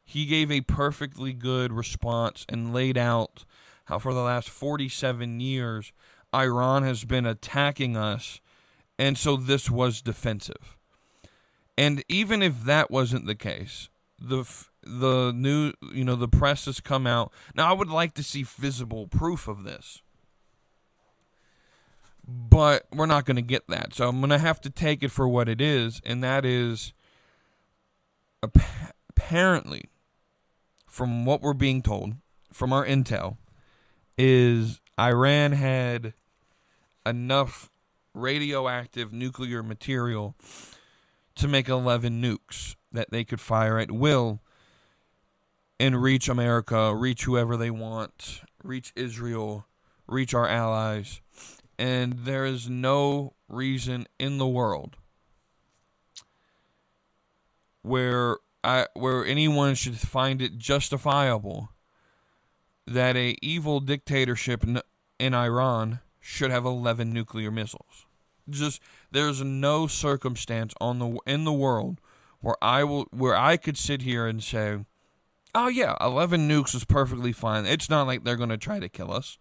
he gave a perfectly good response and laid out how for the last 47 years, Iran has been attacking us, and so this was defensive. And even if that wasn't the case, the press has come out. Now, I would like to see visible proof of this, but we're not going to get that. So I'm going to have to take it for what it is, and that is apparently, from what we're being told, from our intel, is Iran had enough radioactive nuclear material to make 11 nukes that they could fire at will and reach America, reach whoever they want, reach Israel, reach our allies. And there is no reason in the world where anyone should find it justifiable that a evil dictatorship in Iran should have 11 nuclear missiles. Just there's no circumstance in the world where I could sit here and say, oh yeah, 11 nukes is perfectly fine. It's not like they're going to try to kill us.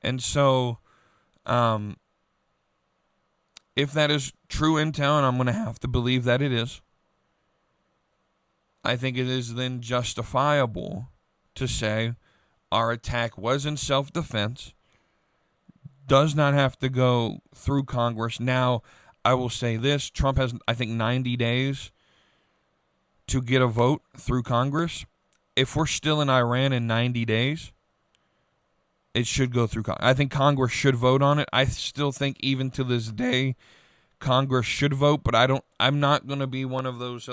And so, if that is true intel, and I'm going to have to believe that it is, I think it is then justifiable to say our attack was in self-defense, does not have to go through Congress. Now, I will say this, Trump has, I think, 90 days to get a vote through Congress. If we're still in Iran in 90 days, it should go through Congress. I think Congress should vote on it. I still think even to this day, Congress should vote, but I'm not going to be one of those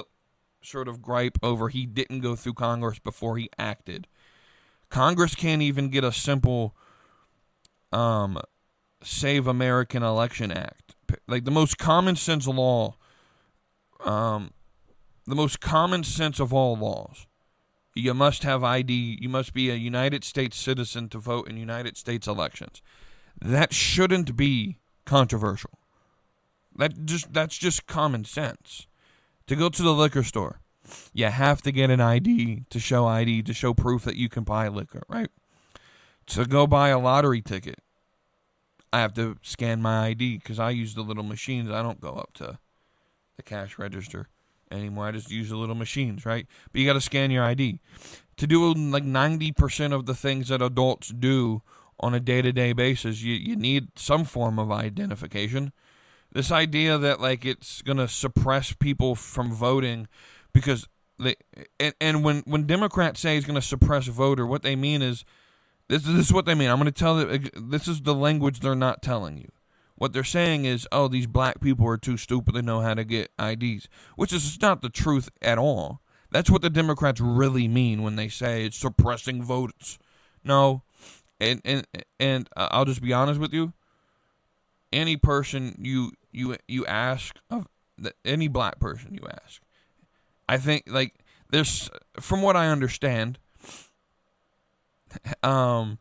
sort of gripe over he didn't go through Congress before he acted. Congress can't even get a simple Save American Election Act. Like the most common sense law, the most common sense of all laws. You must have ID. You must be a United States citizen to vote in United States elections. That shouldn't be controversial. That's just common sense. To go to the liquor store, you have to get an ID to show proof that you can buy liquor, right? To go buy a lottery ticket, I have to scan my ID because I use the little machines. I don't go up to the cash register anymore. I just use the little machines, right? But you got to scan your ID. To do like 90% of the things that adults do on a day-to-day basis, you need some form of identification. This idea that like it's going to suppress people from voting because when Democrats say it's going to suppress voter, what they mean is this is what they mean. I'm going to tell you, this is the language they're not telling you. What they're saying is, oh, these black people are too stupid to know how to get IDs, which is not the truth at all. That's what the Democrats really mean when they say it's suppressing votes. No, and I'll just be honest with you. Any person you ask, of any black person you ask, I think like there's, from what I understand, because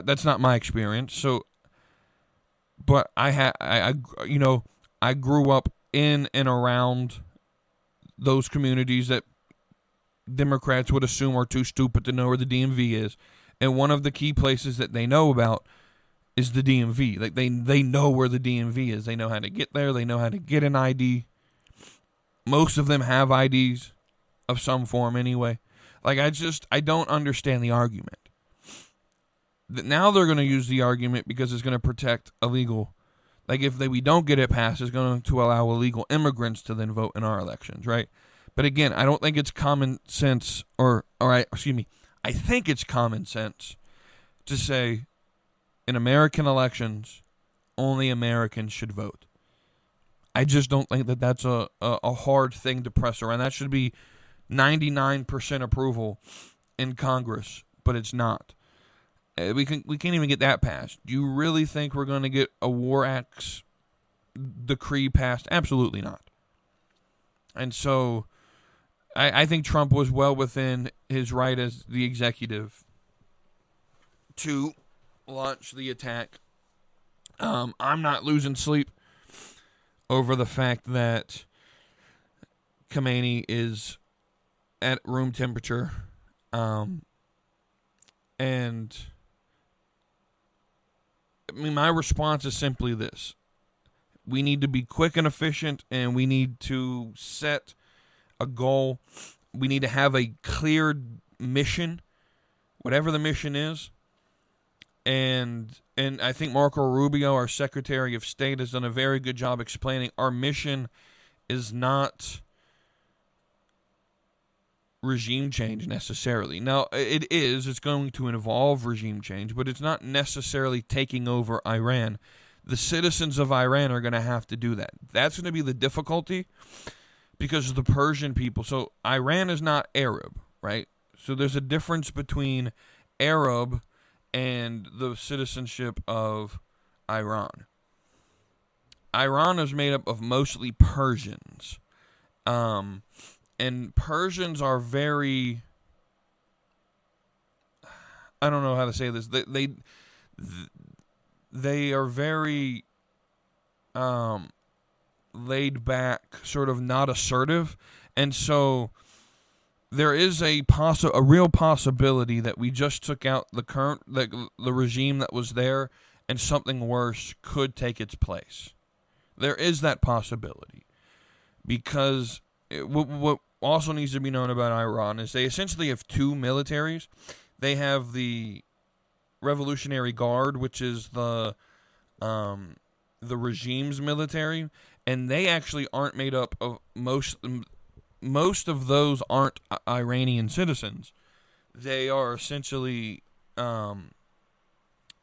that's not my experience. So, but I grew up in and around those communities that Democrats would assume are too stupid to know where the DMV is, and one of the key places that they know about is the DMV. Like they know where the DMV is. They know how to get there. They know how to get an ID. Most of them have IDs of some form anyway. Like I don't understand the argument. Now they're going to use the argument because it's going to protect illegal. Like if we don't get it passed, it's going to allow illegal immigrants to then vote in our elections, right? But again, I don't think it's common sense, I think it's common sense to say in American elections, only Americans should vote. I just don't think that that's a hard thing to press around. That should be 99% approval in Congress, but it's not. We can't even get that passed. Do you really think we're going to get a war acts decree passed? Absolutely not. And so I think Trump was well within his right as the executive to launch the attack. I'm not losing sleep over the fact that Khamenei is at room temperature. And I mean, my response is simply this. We need to be quick and efficient, and we need to set a goal. We need to have a clear mission, whatever the mission is. And I think Marco Rubio, our Secretary of State, has done a very good job explaining our mission is not regime change necessarily. Now, it's going to involve regime change, but it's not necessarily taking over Iran. The citizens of Iran are going to have to do that. That's going to be the difficulty because of the Persian people. So Iran is not Arab, right? So there's a difference between Arab and the citizenship of Iran. Iran is made up of mostly Persians. And Persians are very, I don't know how to say this. They are very laid back, sort of not assertive. And so there is a real possibility that we just took out the regime that was there and something worse could take its place. There is that possibility because what also needs to be known about Iran is they essentially have two militaries. They have the Revolutionary Guard, which is the regime's military, and they actually aren't made up of most of those aren't Iranian citizens. They are essentially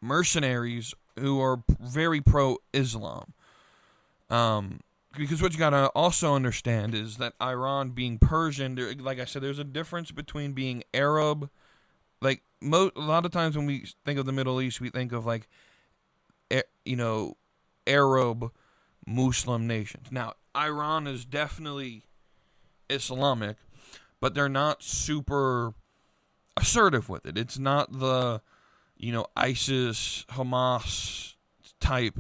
mercenaries who are very pro-Islam. Because what you gotta also understand is that Iran being Persian, like I said, there's a difference between being Arab. Like a lot of times when we think of the Middle East, we think of like, Arab Muslim nations. Now, Iran is definitely Islamic, but they're not super assertive with it. It's not the, ISIS, Hamas type,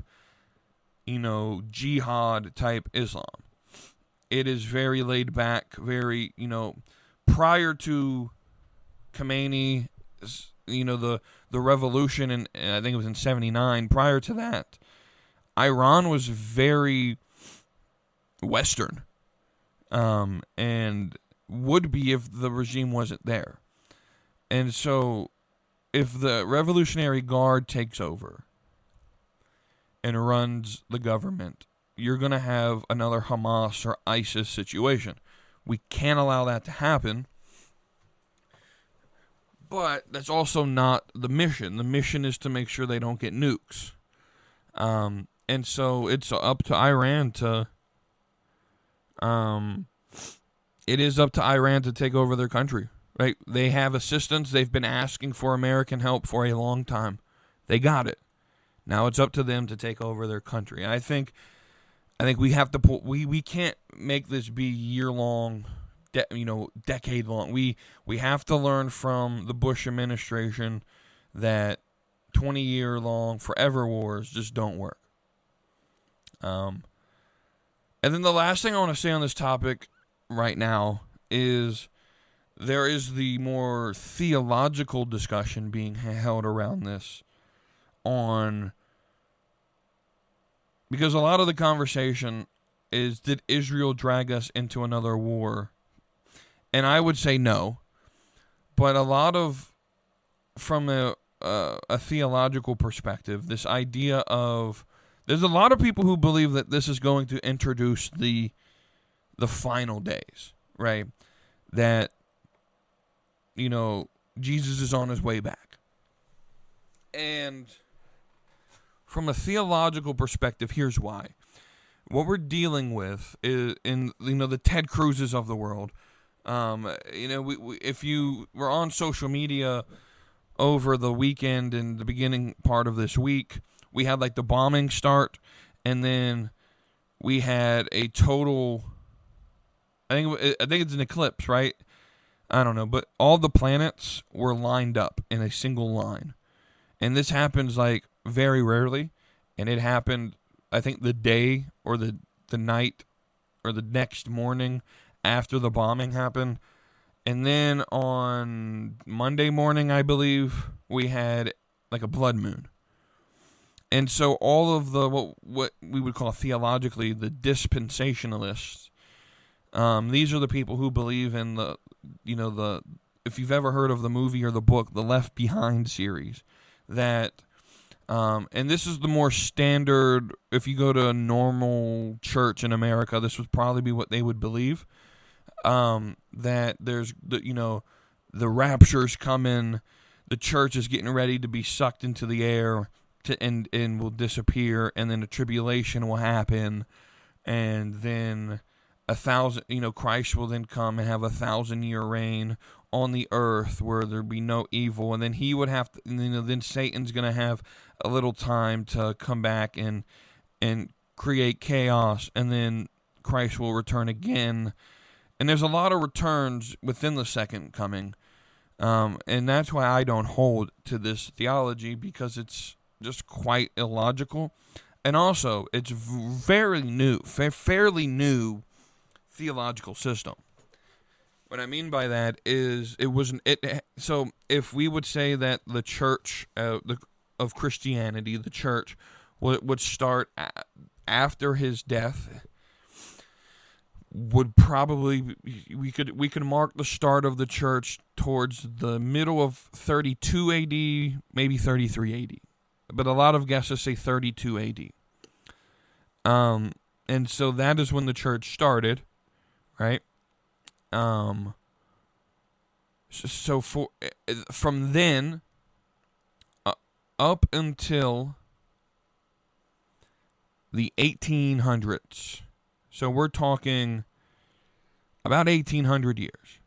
jihad type Islam. It is very laid back, very, prior to Khamenei, the revolution, and I think it was in 79, prior to that, Iran was very Western, and would be if the regime wasn't there. And so if the Revolutionary Guard takes over and runs the government, you're going to have another Hamas or ISIS situation. We can't allow that to happen. But that's also not the mission. The mission is to make sure they don't get nukes. And so it's up to Iran to... it is up to Iran to take over their country. Right? They have assistance. They've been asking for American help for a long time. They got it. Now it's up to them to take over their country. And I think we have to we can't make this be year-long, decade-long. We have to learn from the Bush administration that 20-year-long forever wars just don't work. And then the last thing I want to say on this topic right now is there is the more theological discussion being held around this because a lot of the conversation is, did Israel drag us into another war? And I would say no. But a lot of, from a a theological perspective, this idea of, there's a lot of people who believe that this is going to introduce the final days, right? That, Jesus is on his way back. And from a theological perspective, here's why. What we're dealing with is, in the Ted Cruzes of the world. If you were on social media over the weekend and the beginning part of this week, we had like the bombing start, and then we had a total. I think it's an eclipse, right? I don't know, but all the planets were lined up in a single line, and this happens like very rarely, and it happened, I think, the day or the night or the next morning after the bombing happened. And then on Monday morning, I believe, we had like a blood moon. And so all of the what we would call theologically the dispensationalists, these are the people who believe in the if you've ever heard of the movie or the book, the Left Behind series, that and this is the more standard, if you go to a normal church in America, this would probably be what they would believe. That there's the rapture's coming, the church is getting ready to be sucked into the air and will disappear, and then a tribulation will happen, and then Christ will then come and have 1,000-year reign on the earth where there be no evil, and then he would have to, then Satan's going to have a little time to come back and create chaos, and then Christ will return again. And there's a lot of returns within the second coming, and that's why I don't hold to this theology, because it's just quite illogical, and also it's fairly new theological system. What I mean by that is so if we would say that the church of Christianity, the church would start after his death, would probably we could mark the start of the church towards the middle of 32 AD, maybe 33 AD, but a lot of guesses say 32 AD. And so that is when the church started, right? So from then up until the 1800s. So we're talking about 1,800 years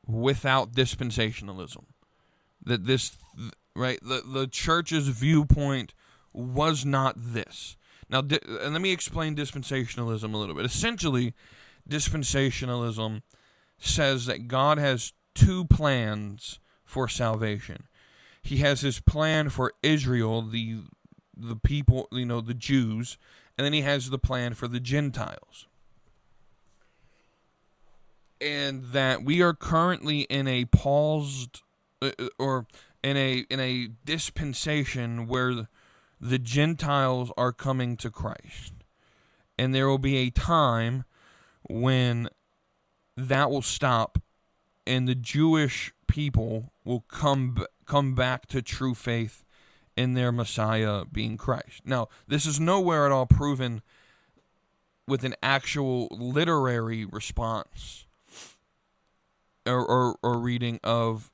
without dispensationalism. The church's viewpoint was not this. Now, and let me explain dispensationalism a little bit. Essentially, dispensationalism says that God has two plans for salvation. He has his plan for Israel, the people, the Jews, and then he has the plan for the Gentiles. And that we are currently in a paused or in a dispensation where the Gentiles are coming to Christ. And there will be a time when that will stop and the Jewish people will come back to true faith in their Messiah being Christ. Now, this is nowhere at all proven with an actual literary response or reading of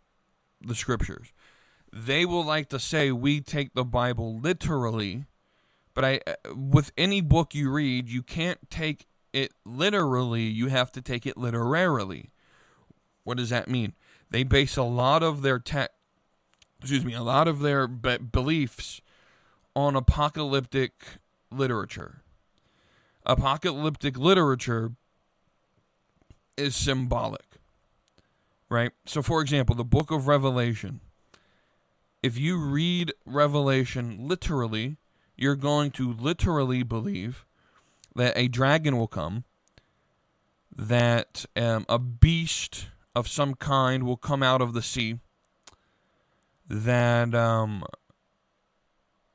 the scriptures. They will like to say we take the Bible literally, but with any book you read, you can't take it literally, you have to take it literarily. What does that mean? They base a lot of their beliefs on apocalyptic literature. Apocalyptic literature is symbolic, right? So, for example, the book of Revelation. If you read Revelation literally, you're going to literally believe that a dragon will come, that a beast of some kind will come out of the sea, that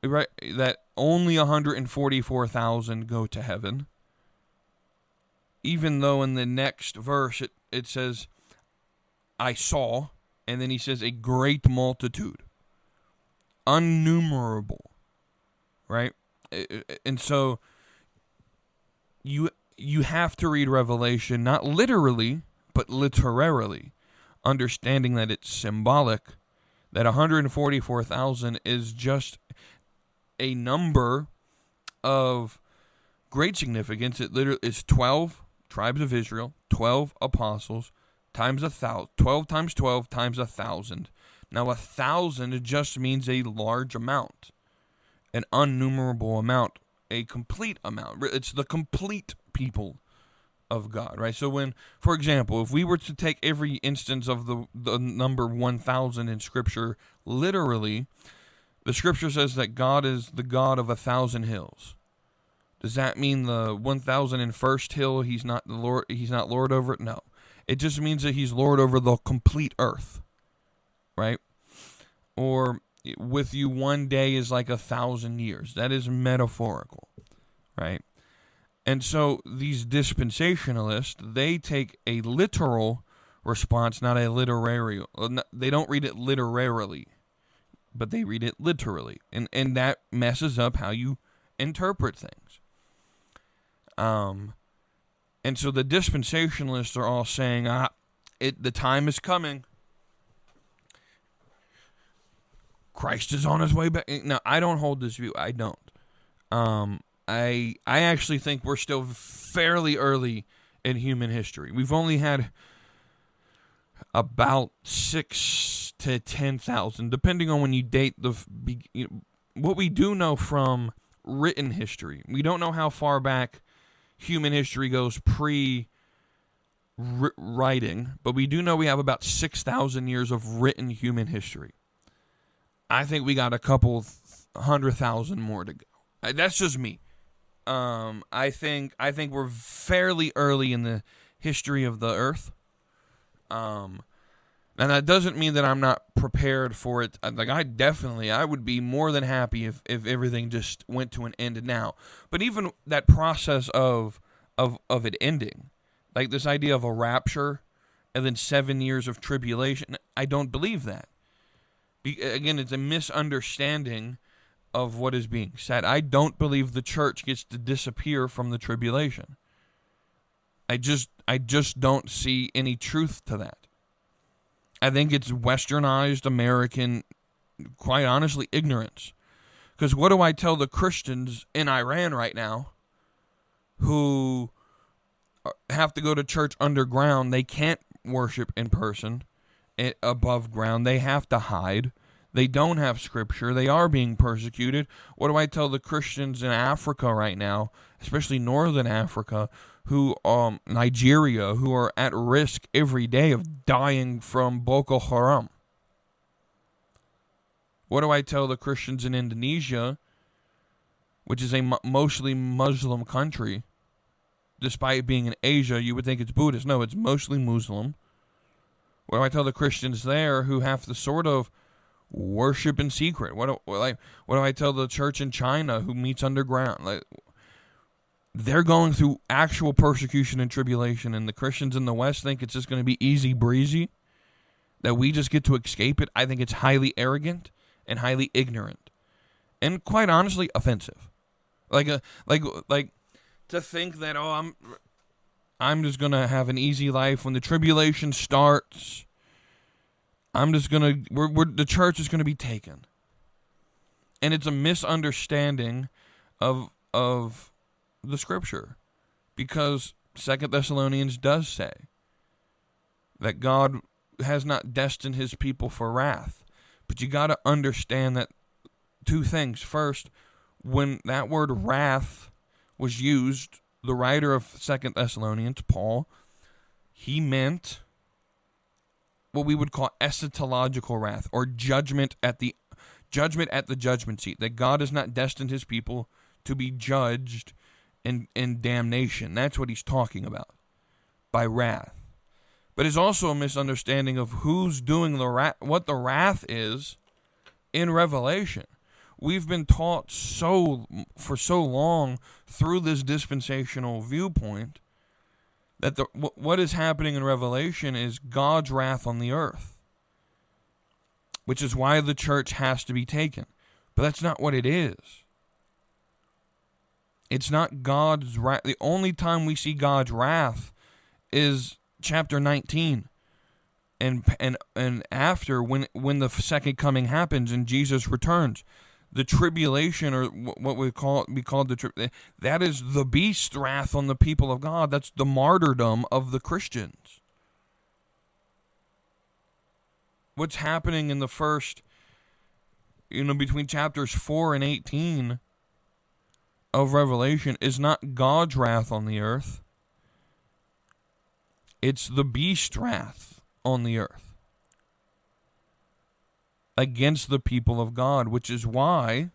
that only 144,000 go to heaven, even though in the next verse it says, I saw, And then he says a great multitude. Unnumerable. Right? And so you have to read Revelation not literally, but literarily, understanding that it's symbolic, that 144,000 is just a number of great significance. It literally is 12 tribes of Israel, 12 apostles, times 1,000, 12 times 12 times 1,000. Now 1,000 just means a large amount, an unnumerable amount, a complete amount. It's the complete people of God, right? So when, for example, if we were to take every instance of the number 1,000 in Scripture literally, the Scripture says that God is the God of 1,000 hills. Does that mean the 1,001st hill He's not the Lord? He's not Lord over it? No, it just means that He's Lord over the complete earth, right? Or with you one day is like 1,000 years. That is metaphorical, right? And so these dispensationalists, they take a literal response, not a literary. They don't read it literarily, but they read it literally. And that messes up how you interpret things. And so the dispensationalists are all saying, the time is coming. Christ is on his way back. Now, I don't hold this view. I don't. I actually think we're still fairly early in human history. We've only had about 6 to 10,000, depending on when you date what we do know from written history. We don't know how far back human history goes pre-writing, but we do know we have about 6,000 years of written human history. I think we got a couple 100,000 more to go. That's just me. I think we're fairly early in the history of the earth. And that doesn't mean that I'm not prepared for it. Like I would be more than happy if everything just went to an end now. But even that process of it ending, like this idea of a rapture and then 7 years of tribulation, I don't believe that. Again, it's a misunderstanding of what is being said. I don't believe the church gets to disappear from the tribulation. I just don't see any truth to that. I think it's westernized American, quite honestly, ignorance. Because what do I tell the Christians in Iran right now who have to go to church underground? They can't worship in person above ground. They have to hide. They don't have scripture. They are being persecuted. What do I tell the Christians in Africa right now, especially northern Africa, Nigeria, who are at risk every day of dying from Boko Haram? What do I tell the Christians in Indonesia, which is a mostly Muslim country? Despite being in Asia, you would think it's Buddhist. No, it's mostly Muslim. What do I tell the Christians there who have to sort of worship in secret? What do I tell the church in China who meets underground? Like, they're going through actual persecution and tribulation, and the Christians in the West think it's just going to be easy breezy, that we just get to escape it. I think it's highly arrogant and highly ignorant, and quite honestly offensive. Like to think that I'm just going to have an easy life when the tribulation starts. The church is going to be taken. And it's a misunderstanding of the scripture. Because 2 Thessalonians does say that God has not destined his people for wrath. But you got to understand that two things. First, when that word wrath was used, the writer of 2 Thessalonians, Paul, he meant what we would call eschatological wrath, or judgment at the judgment seat. That God has not destined his people to be judged in damnation. That's what he's talking about by wrath. But it's also a misunderstanding of who's doing what the wrath is in Revelation. We've been taught for so long through this dispensational viewpoint that what is happening in Revelation is God's wrath on the earth. which is why the church has to be taken. But that's not what it is. It's not God's wrath. The only time we see God's wrath is chapter 19. And after, when the second coming happens and Jesus returns. The tribulation, or what we call that is the beast wrath on the people of God. That's the martyrdom of the Christians. What's happening in the first, between chapters 4 and 18 of Revelation is not God's wrath on the earth. It's the beast wrath on the earth against the people of God, which is why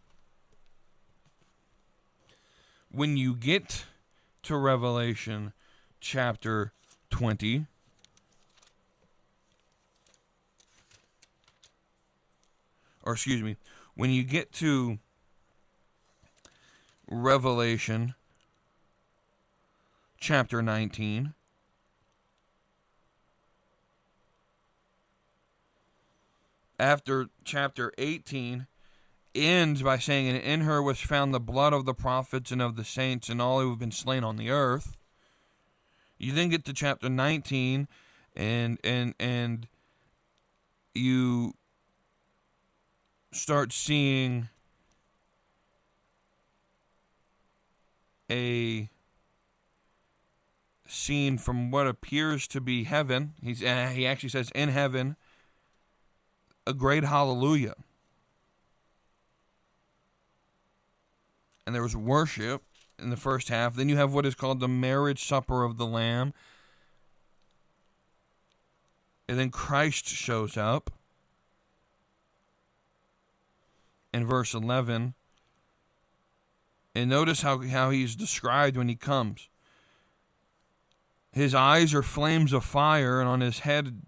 when you get to Revelation chapter 20, when you get to Revelation chapter 19, after chapter 18 ends by saying, and in her was found the blood of the prophets and of the saints and all who have been slain on the earth. You then get to chapter 19 and you start seeing a scene from what appears to be heaven. He actually says in heaven, a great hallelujah. And there was worship in the first half. Then you have what is called the marriage supper of the Lamb. And then Christ shows up in verse 11. And notice how he's described when he comes. His eyes are flames of fire, and on his head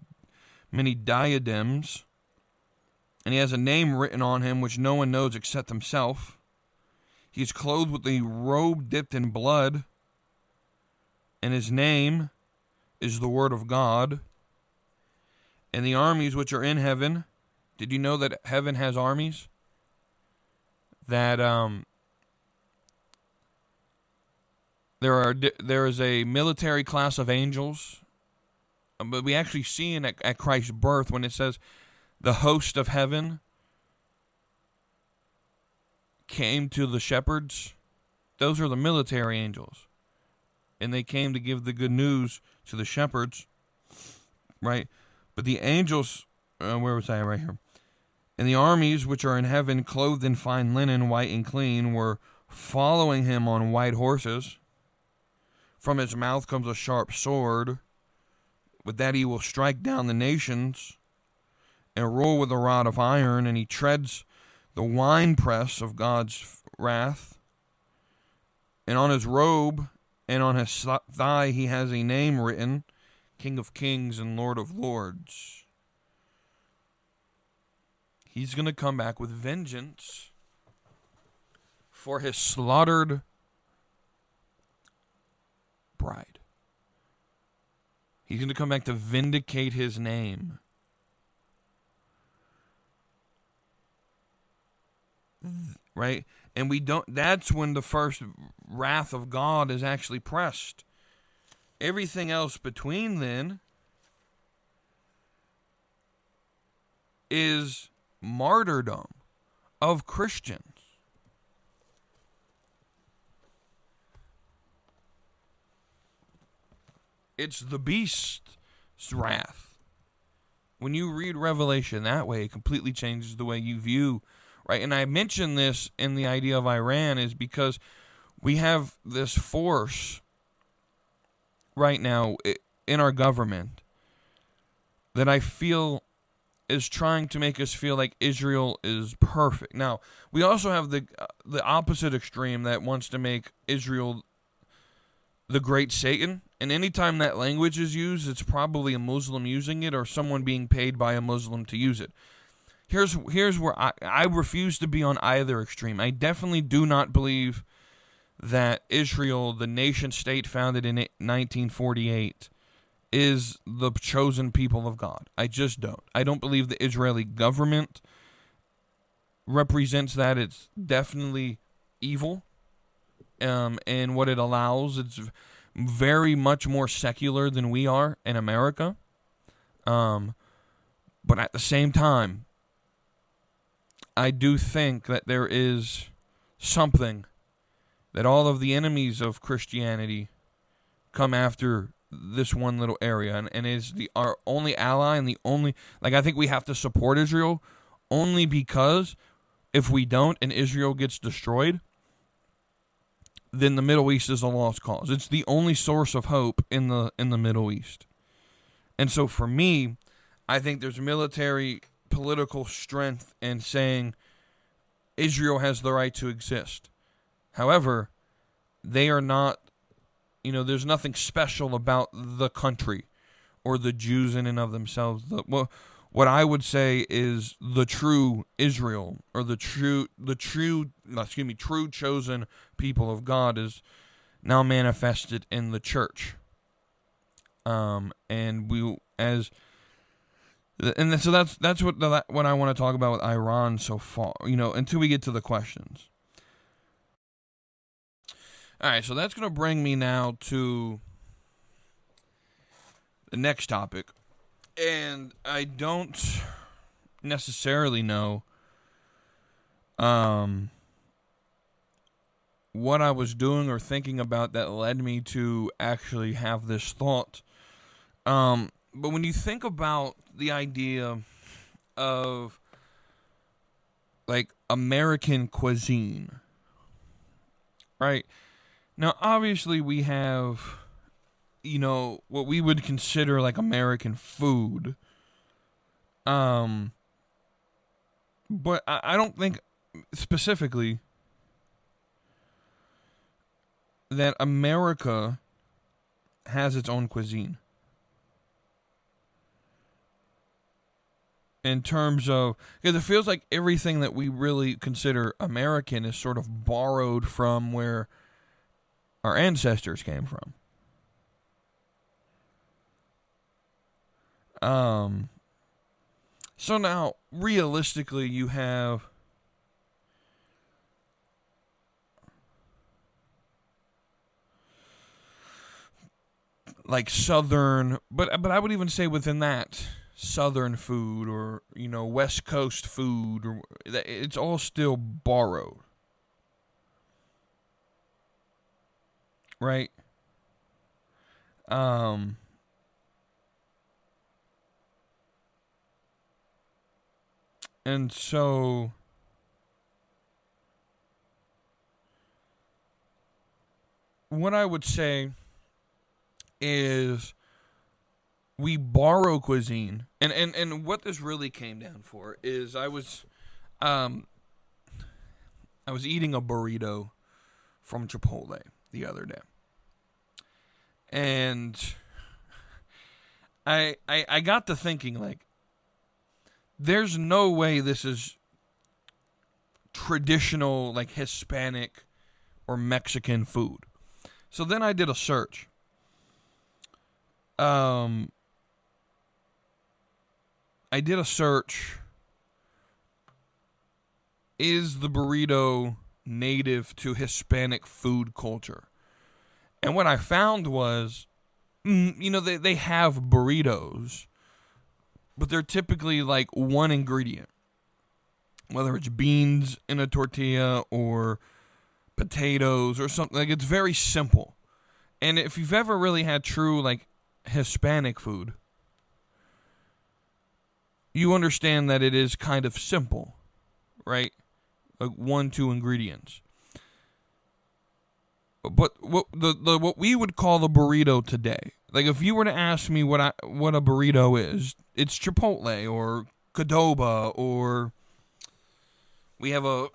many diadems. And he has a name written on him which no one knows except himself. He is clothed with a robe dipped in blood, and his name is the Word of God. And the armies which are in heaven, did you know that heaven has armies? That there is a military class of angels, but we actually see at Christ's birth when it says, the host of heaven came to the shepherds. Those are the military angels. And they came to give the good news to the shepherds. Right? But the angels, where was I? Right here. And the armies which are in heaven, clothed in fine linen, white and clean, were following him on white horses. From his mouth comes a sharp sword. With that he will strike down the nations and rule with a rod of iron, and he treads the winepress of God's wrath. And on his robe and on his thigh he has a name written, King of Kings and Lord of Lords. He's going to come back with vengeance for his slaughtered bride. He's going to come back to vindicate his name. Right? And that's when the first wrath of God is actually pressed. Everything else between then is martyrdom of Christians. It's the beast's wrath. When you read Revelation that way, it completely changes the way you view. Right, and I mention this in the idea of Iran is because we have this force right now in our government that I feel is trying to make us feel like Israel is perfect. Now, we also have the opposite extreme that wants to make Israel the great Satan. And anytime that language is used, it's probably a Muslim using it or someone being paid by a Muslim to use it. Here's where I refuse to be on either extreme. I definitely do not believe that Israel, the nation state founded in 1948, is the chosen people of God. I just don't. I don't believe the Israeli government represents that. It's definitely evil. And what it allows, it's very much more secular than we are in America. But at the same time, I do think that there is something that all of the enemies of Christianity come after this one little area, and is our only ally and the only, like, I think we have to support Israel only because if we don't and Israel gets destroyed, then the Middle East is a lost cause. It's the only source of hope in the Middle East. And so for me, I think there's military political strength in saying Israel has the right to exist. However, they are not, there's nothing special about the country or the Jews in and of themselves. What I would say is the true Israel, or the true chosen people of God, is now manifested in the church. So that's what I want to talk about with Iran so far, until we get to the questions. All right, so that's going to bring me now to the next topic. And I don't necessarily know what I was doing or thinking about that led me to actually have this thought. But when you think about the idea of, like, American cuisine, right? Now, obviously, we have, what we would consider, like, American food. But I don't think specifically that America has its own cuisine. In terms of, because it feels like everything that we really consider American is sort of borrowed from where our ancestors came from. So now, realistically, you have like Southern, but I would even say within that, Southern food or, West Coast food, or it's all still borrowed. Right? And so what I would say is we borrow cuisine, and what this really came down for is I was eating a burrito from Chipotle the other day, and I got to thinking, like, there's no way this is traditional, like, Hispanic or Mexican food. So then I did a search. I did a search. Is the burrito native to Hispanic food culture? And what I found was, they have burritos, but they're typically like one ingredient. Whether it's beans in a tortilla or potatoes or something. Like, it's very simple. And if you've ever really had true, like, Hispanic food, you understand that it is kind of simple, right? Like 1-2 ingredients. But what we would call a burrito today, like, if you were to ask me what a burrito is, it's Chipotle or Qdoba, or we have I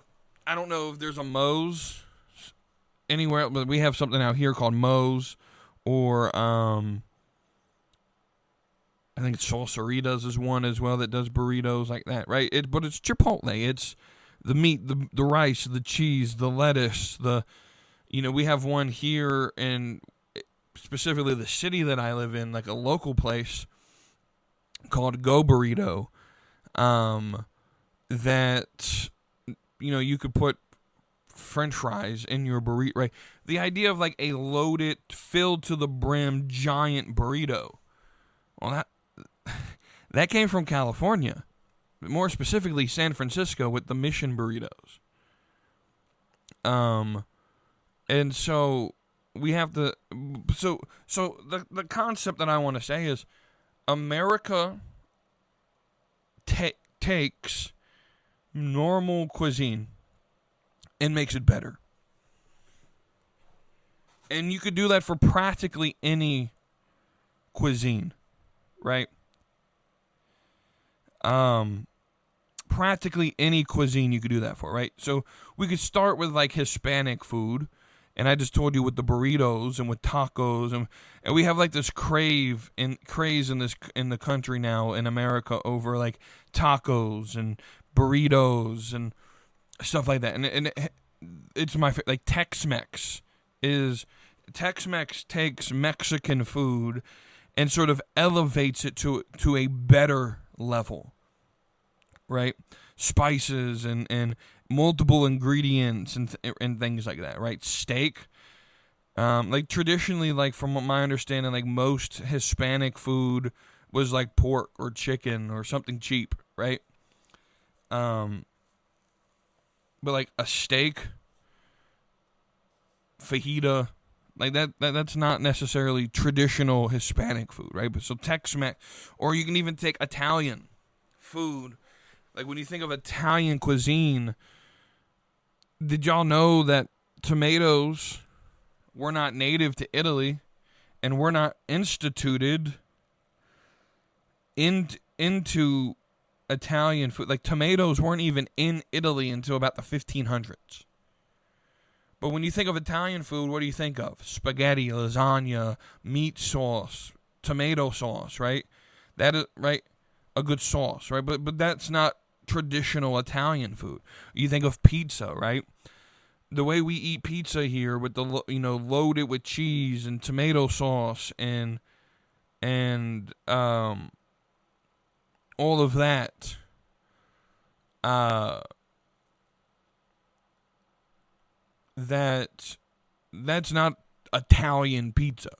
don't know if there's a Moe's anywhere, but we have something out here called Moe's, or I think Salsaritas is one as well that does burritos like that, right? But it's Chipotle. It's the meat, the rice, the cheese, the lettuce, we have one here, and specifically the city that I live in, like a local place called Go Burrito, that, you could put French fries in your burrito, right? The idea of like a loaded, filled to the brim, giant burrito. Well, that came from California, more specifically San Francisco with the Mission burritos. And so we have to. So the concept that I want to say is, America takes normal cuisine and makes it better. And you could do that for practically any cuisine, right? Practically any cuisine you could do that for, right? So we could start with like Hispanic food, and I just told you with the burritos and with tacos, and we have like this craze in the country now in America over like tacos and burritos and stuff like that, and it's my like Tex-Mex takes Mexican food and sort of elevates it to a better level, right? Spices and multiple ingredients and things like that, right? Steak, like traditionally, like from my understanding, like most Hispanic food was like pork or chicken or something cheap, right? But like a steak, fajita, like that's not necessarily traditional Hispanic food, right? But so Tex-Mex, or you can even take Italian food. Like when you think of Italian cuisine, did y'all know that tomatoes were not native to Italy and were not instituted into Italian food? Like tomatoes weren't even in Italy until about the 1500s. But when you think of Italian food, what do you think of? Spaghetti, lasagna, meat sauce, tomato sauce, right? That is, right, a good sauce, right? But that's not traditional Italian food. You think of pizza, right? The way we eat pizza here with the loaded with cheese and tomato sauce and all of that, that's not Italian pizza,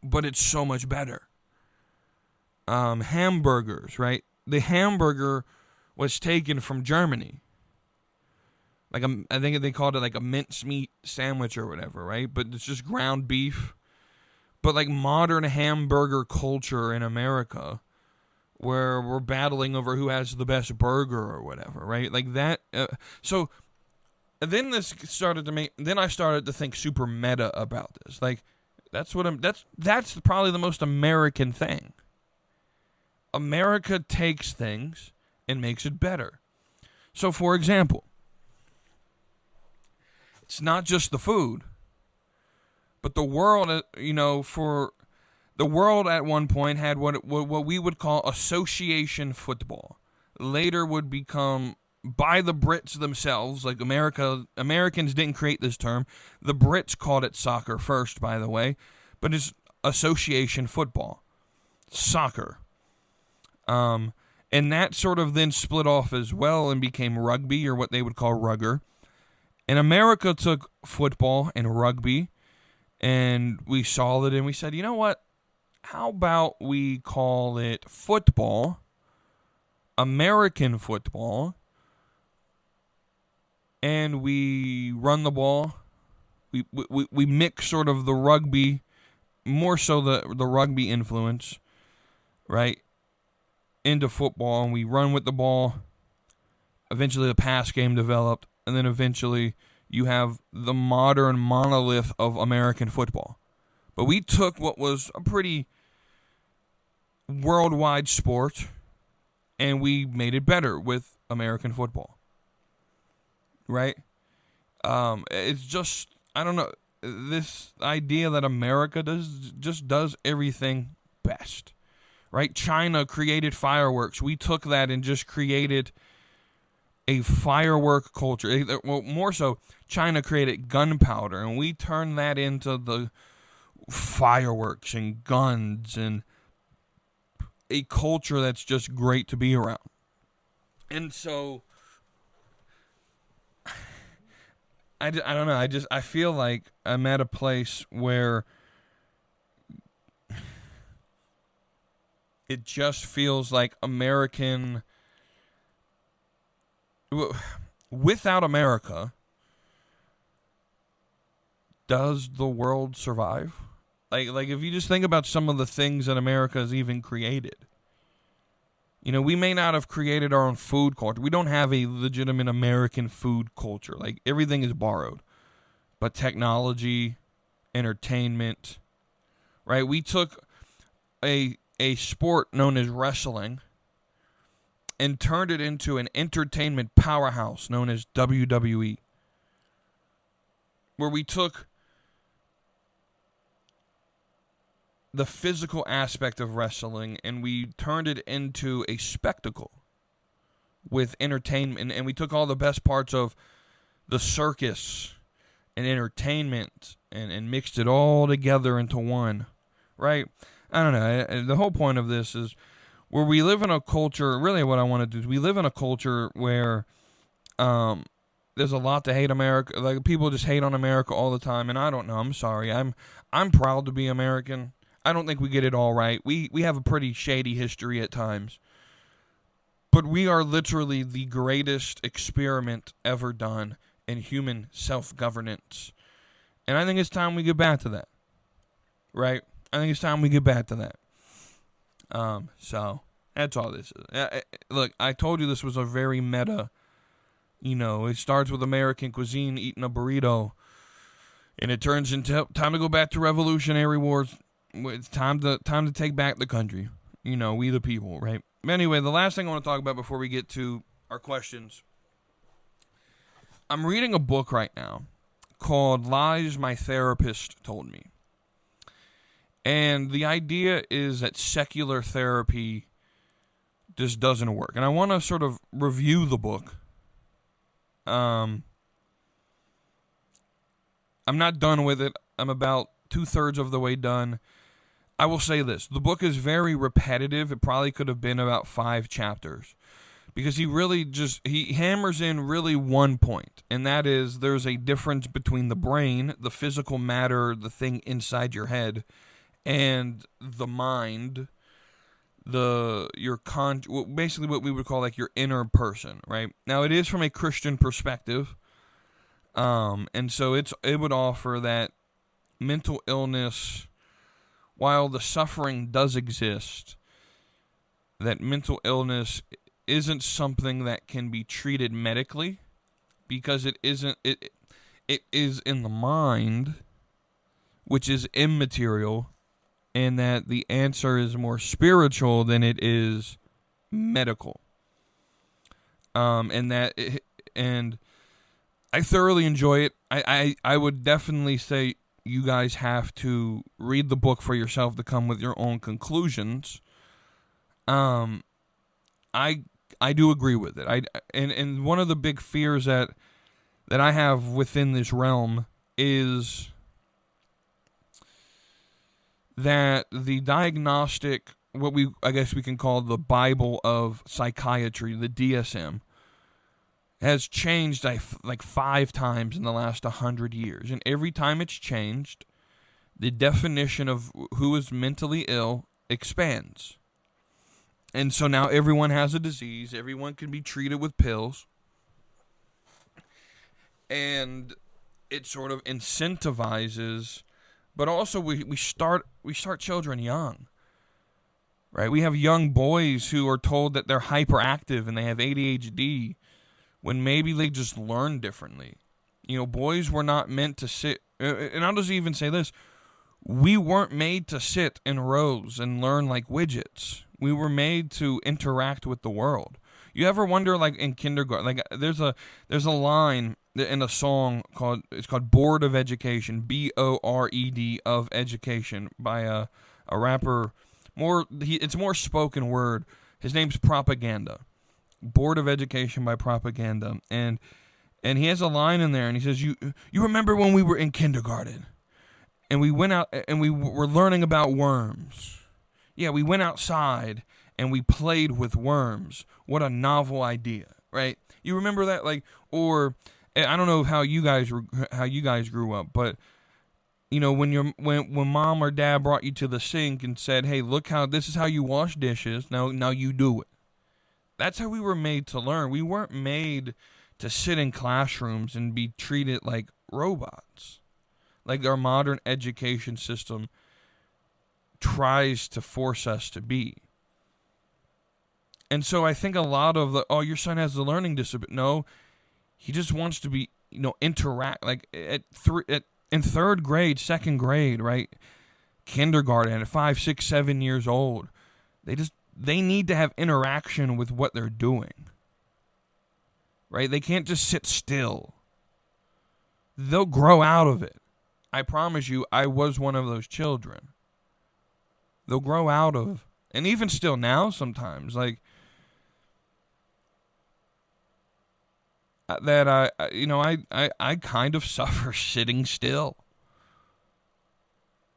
but it's so much better. Hamburgers, right? The hamburger was taken from Germany. Like I think they called it like a mincemeat sandwich or whatever, right? But it's just ground beef. But like modern hamburger culture in America, where we're battling over who has the best burger or whatever, right? Like that. So then this started to make. Then I started to think super meta about this. Like that's probably the most American thing. America takes things and makes it better. So, for example, it's not just the food, but the world, for the world at one point had what we would call association football. Later would become, by the Brits themselves, like Americans didn't create this term. The Brits called it soccer first, by the way, but it's association football, soccer. And that sort of then split off as well and became rugby, or what they would call rugger. And America took football and rugby, and we saw it, and we said, you know what? How about we call it football, American football, and we run the ball. We mix sort of the rugby, more so the rugby influence, right, into football, and we run with the ball. Eventually the pass game developed, and then eventually you have the modern monolith of American football. But we took what was a pretty worldwide sport, and we made it better with American football, right? It's just, I don't know, this idea that America does everything best. Right? China created fireworks. We took that and just created a firework culture. Well, more so, China created gunpowder, and we turned that into fireworks and guns and a culture that's just great to be around. And so I don't know. I feel like I'm at a place where it just feels like without America, does the world survive? Like if you just think about some of the things that America has even created. You know, we may not have created our own food culture. We don't have a legitimate American food culture. Like, everything is borrowed. But technology, entertainment, right? We took a sport known as wrestling and turned it into an entertainment powerhouse known as WWE. Where we took the physical aspect of wrestling and we turned it into a spectacle with entertainment, and we took all the best parts of the circus and entertainment and mixed it all together into one, right? I don't know. The whole point of this is where we live in a culture, really what I want to do is we live in a culture where there's a lot to hate America. Like, people just hate on America all the time, and I don't know. I'm sorry. I'm proud to be American. I don't think we get it all right. We have a pretty shady history at times. But we are literally the greatest experiment ever done in human self-governance. And I think it's time we get back to that. Right? I think it's time we get back to that. So, that's all this is. Look, I told you this was a very meta. You know, it starts with American cuisine, eating a burrito. And it turns into time to go back to Revolutionary Wars. It's time to take back the country. You know, we the people, right? Anyway, the last thing I want to talk about before we get to our questions. I'm reading a book right now called Lies My Therapist Told Me. And the idea is that secular therapy just doesn't work. And I want to sort of review the book. I'm not done with it. I'm about 2/3 of the way done. I will say this. The book is very repetitive. It probably could have been about 5 chapters. Because he hammers in really one point. And that is there's a difference between the brain, the physical matter, the thing inside your head, and the mind, basically what we would call like your inner person, right? Now, it is from a Christian perspective. And so it would offer that mental illness, while the suffering does exist, that mental illness isn't something that can be treated medically, because it isn't. It is in the mind, which is immaterial, and that the answer is more spiritual than it is medical. And I thoroughly enjoy it. I would definitely say you guys have to read the book for yourself to come with your own conclusions. I do agree with it. And one of the big fears that I have within this realm is that the diagnostic, I guess we can call the Bible of psychiatry, the DSM, has changed like 5 times in the last 100 years. And every time it's changed, the definition of who is mentally ill expands. And so now everyone has a disease. Everyone can be treated with pills. And it sort of incentivizes, but also we start children young. Right? We have young boys who are told that they're hyperactive and they have ADHD when maybe they just learn differently. You know, boys were not meant to sit, and I'll just even say this, we weren't made to sit in rows and learn like widgets. We were made to interact with the world. You ever wonder, like in kindergarten, like there's a line in a song called Board of Education, BORED of Education, by a rapper. It's more spoken word. His name's Propaganda. Board of Education by Propaganda. And he has a line in there, and he says, you remember when we were in kindergarten and we went out and we were learning about worms. Yeah, we went outside and we played with worms. What a novel idea, right? You remember that? Like, or I don't know how you guys grew up, but you know, when mom or dad brought you to the sink and said, "Hey, look how this is how you wash dishes. Now you do it." That's how we were made to learn. We weren't made to sit in classrooms and be treated like robots, like our modern education system tries to force us to be. And so I think a lot of your son has a learning disability. No, he just wants to be, interact, like in third grade, second grade, right? Kindergarten at 5, 6, 7 years old. They need to have interaction with what they're doing. Right? They can't just sit still. They'll grow out of it. I promise you, I was one of those children. They'll grow out of, and even still now sometimes, like, that I kind of suffer sitting still.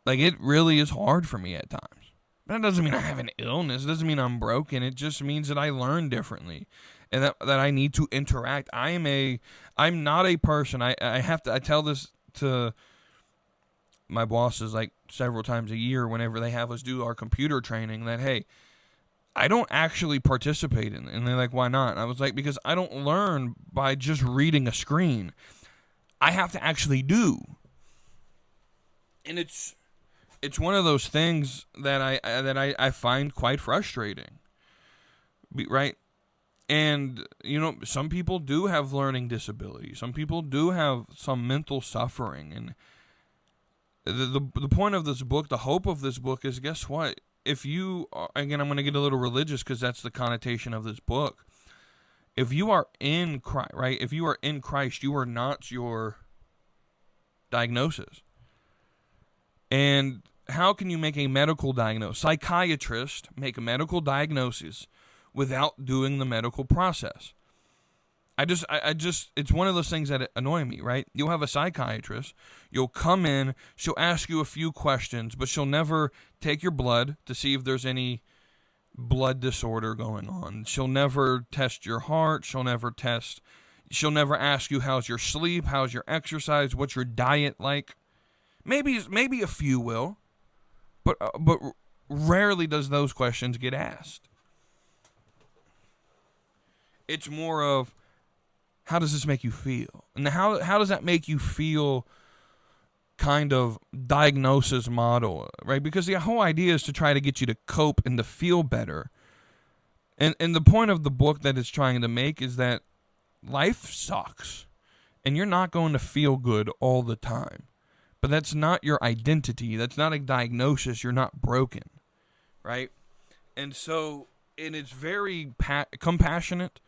Like, it really is hard for me at times. That doesn't mean I have an illness. It doesn't mean I'm broken. It just means that I learn differently, and that I need to interact. I'm not a person. I tell this to my bosses like several times a year whenever they have us do our computer training, that, hey, I don't actually participate in it. And they're like, why not? And I was like, because I don't learn by just reading a screen. I have to actually do. And it's one of those things that I find quite frustrating. Right? And, some people do have learning disabilities. Some people do have some mental suffering. And the point of this book, the hope of this book is, guess what? If you are, again, I'm going to get a little religious because that's the connotation of this book. If you are in Christ, right? If you are in Christ, you are not your diagnosis. And how can you make a medical diagnosis? Psychiatrists make a medical diagnosis without doing the medical process. I just, it's one of those things that annoy me, right? You'll have a psychiatrist, you'll come in, she'll ask you a few questions, but she'll never take your blood to see if there's any blood disorder going on. She'll never test your heart, she'll never ask you how's your sleep, how's your exercise, what's your diet like. Maybe a few will, but rarely does those questions get asked. It's more of, how does this make you feel? And how does that make you feel kind of diagnosis model, right? Because the whole idea is to try to get you to cope and to feel better. And the point of the book that it's trying to make is that life sucks. And you're not going to feel good all the time. But that's not your identity. That's not a diagnosis. You're not broken, right? And so, and it's very compassionate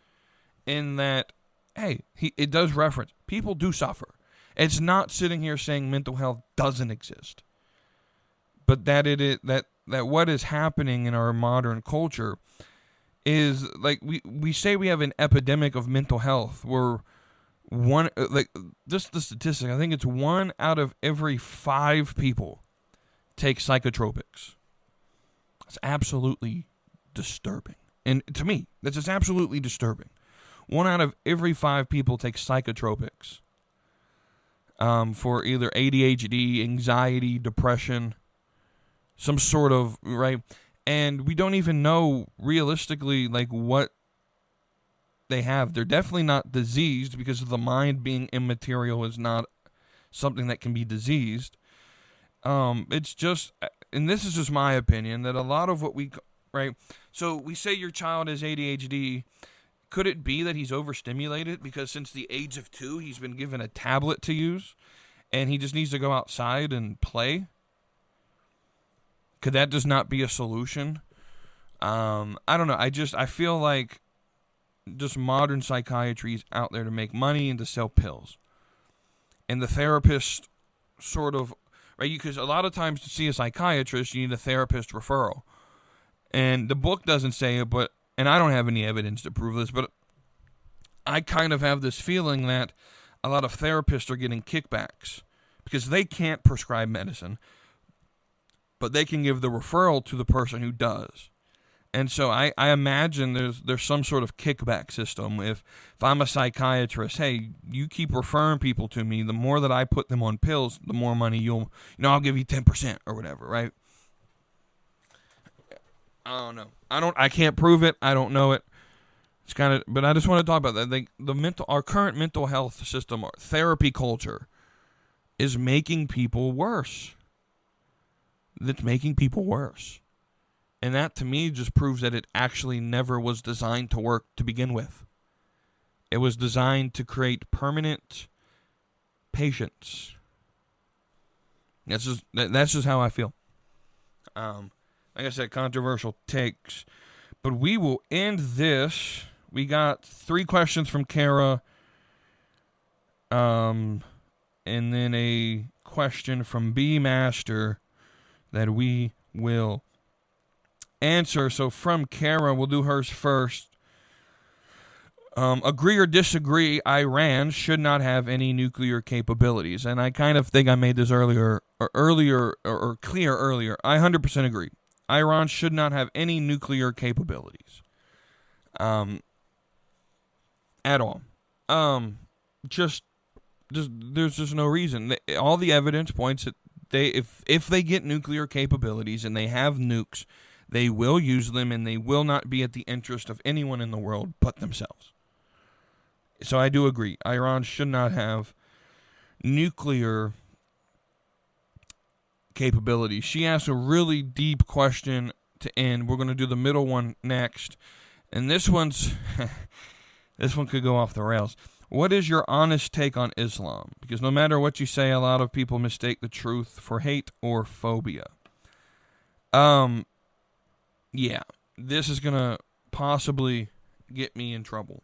in that, hey, it does reference, people do suffer. It's not sitting here saying mental health doesn't exist. But that what is happening in our modern culture is, like, we say we have an epidemic of mental health, where just the statistic, I think it's 1 out of every 5 people take psychotropics. It's absolutely disturbing. And to me, that's just absolutely disturbing. 1 out of every 5 people take psychotropics for either ADHD, anxiety, depression, some sort of, right? And we don't even know realistically, like, what they have. They're definitely not diseased, because the mind being immaterial is not something that can be diseased. It's just, and this is just my opinion, that a lot of what right? So we say your child has ADHD. Could it be that he's overstimulated because since the age of 2, he's been given a tablet to use and he just needs to go outside and play? Could that just not be a solution? I don't know. I feel like just modern psychiatry is out there to make money and to sell pills. And the therapist sort of, right? Because a lot of times to see a psychiatrist, you need a therapist referral. And the book doesn't say it, but, and I don't have any evidence to prove this, but I kind of have this feeling that a lot of therapists are getting kickbacks because they can't prescribe medicine, but they can give the referral to the person who does. And so I imagine there's some sort of kickback system. If I'm a psychiatrist, hey, you keep referring people to me, the more that I put them on pills, the more money I'll give you 10% or whatever, right? I don't know. I can't prove it. I don't know it. It's kind of, but I just want to talk about that. Our current mental health system, our therapy culture, is making people worse. That's making people worse. And that, to me, just proves that it actually never was designed to work to begin with. It was designed to create permanent patience. That's just how I feel. Like I said, controversial takes. But we will end this. We got 3 questions from Kara. And then a question from B Master that we will answer. So from Kara, we'll do hers first. Agree or disagree, Iran should not have any nuclear capabilities. And I kind of think I made this clear earlier. I 100% agree. Iran should not have any nuclear capabilities. At all. There's just no reason. All the evidence points that if they get nuclear capabilities and they have nukes, they will use them, and they will not be at the interest of anyone in the world but themselves. So I do agree. Iran should not have nuclear capabilities. She asked a really deep question to end. We're going to do the middle one next. And this one could go off the rails. What is your honest take on Islam? Because no matter what you say, a lot of people mistake the truth for hate or phobia. Yeah, this is going to possibly get me in trouble.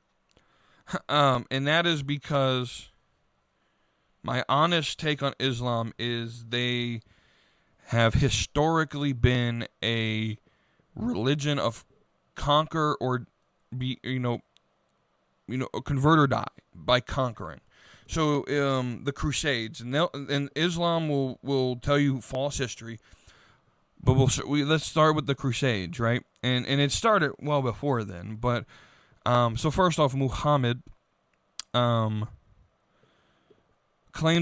And that is because my honest take on Islam is they have historically been a religion of conquer or convert or die by conquering. So the Crusades, and Islam will tell you false history. But let's start with the Crusades, right? And it started well before then. But so first off, Muhammad claimed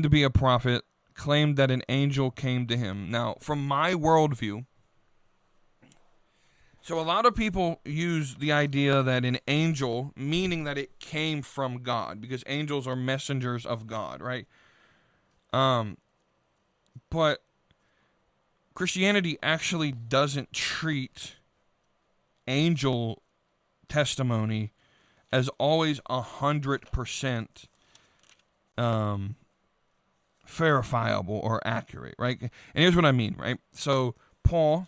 to be a prophet, claimed that an angel came to him. Now, from my worldview, so a lot of people use the idea that an angel, meaning that it came from God, because angels are messengers of God, right? But Christianity actually doesn't treat angel testimony as always 100% verifiable or accurate, right? And here's what I mean, right? So Paul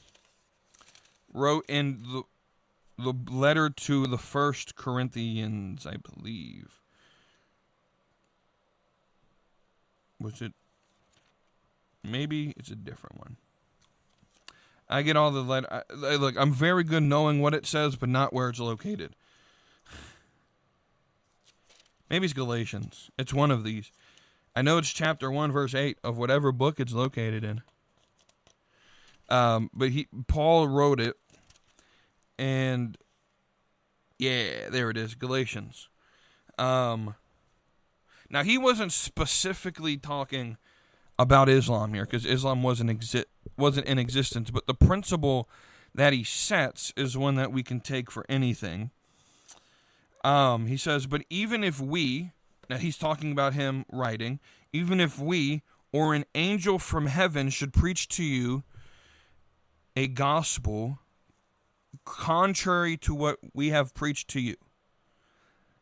wrote in the letter to the 1 Corinthians, I believe. Was it? Maybe it's a different one. I get all the letter. Look, I'm very good knowing what it says, but not where it's located. Maybe it's Galatians. It's one of these. I know it's chapter 1, verse 8 of whatever book it's located in. But Paul wrote it, and yeah, there it is, Galatians. Now he wasn't specifically talking about Islam here, because Islam wasn't in existence, but the principle that he sets is one that we can take for anything. He says, but even if we, now he's talking about him writing, even if we or an angel from heaven should preach to you a gospel contrary to what we have preached to you,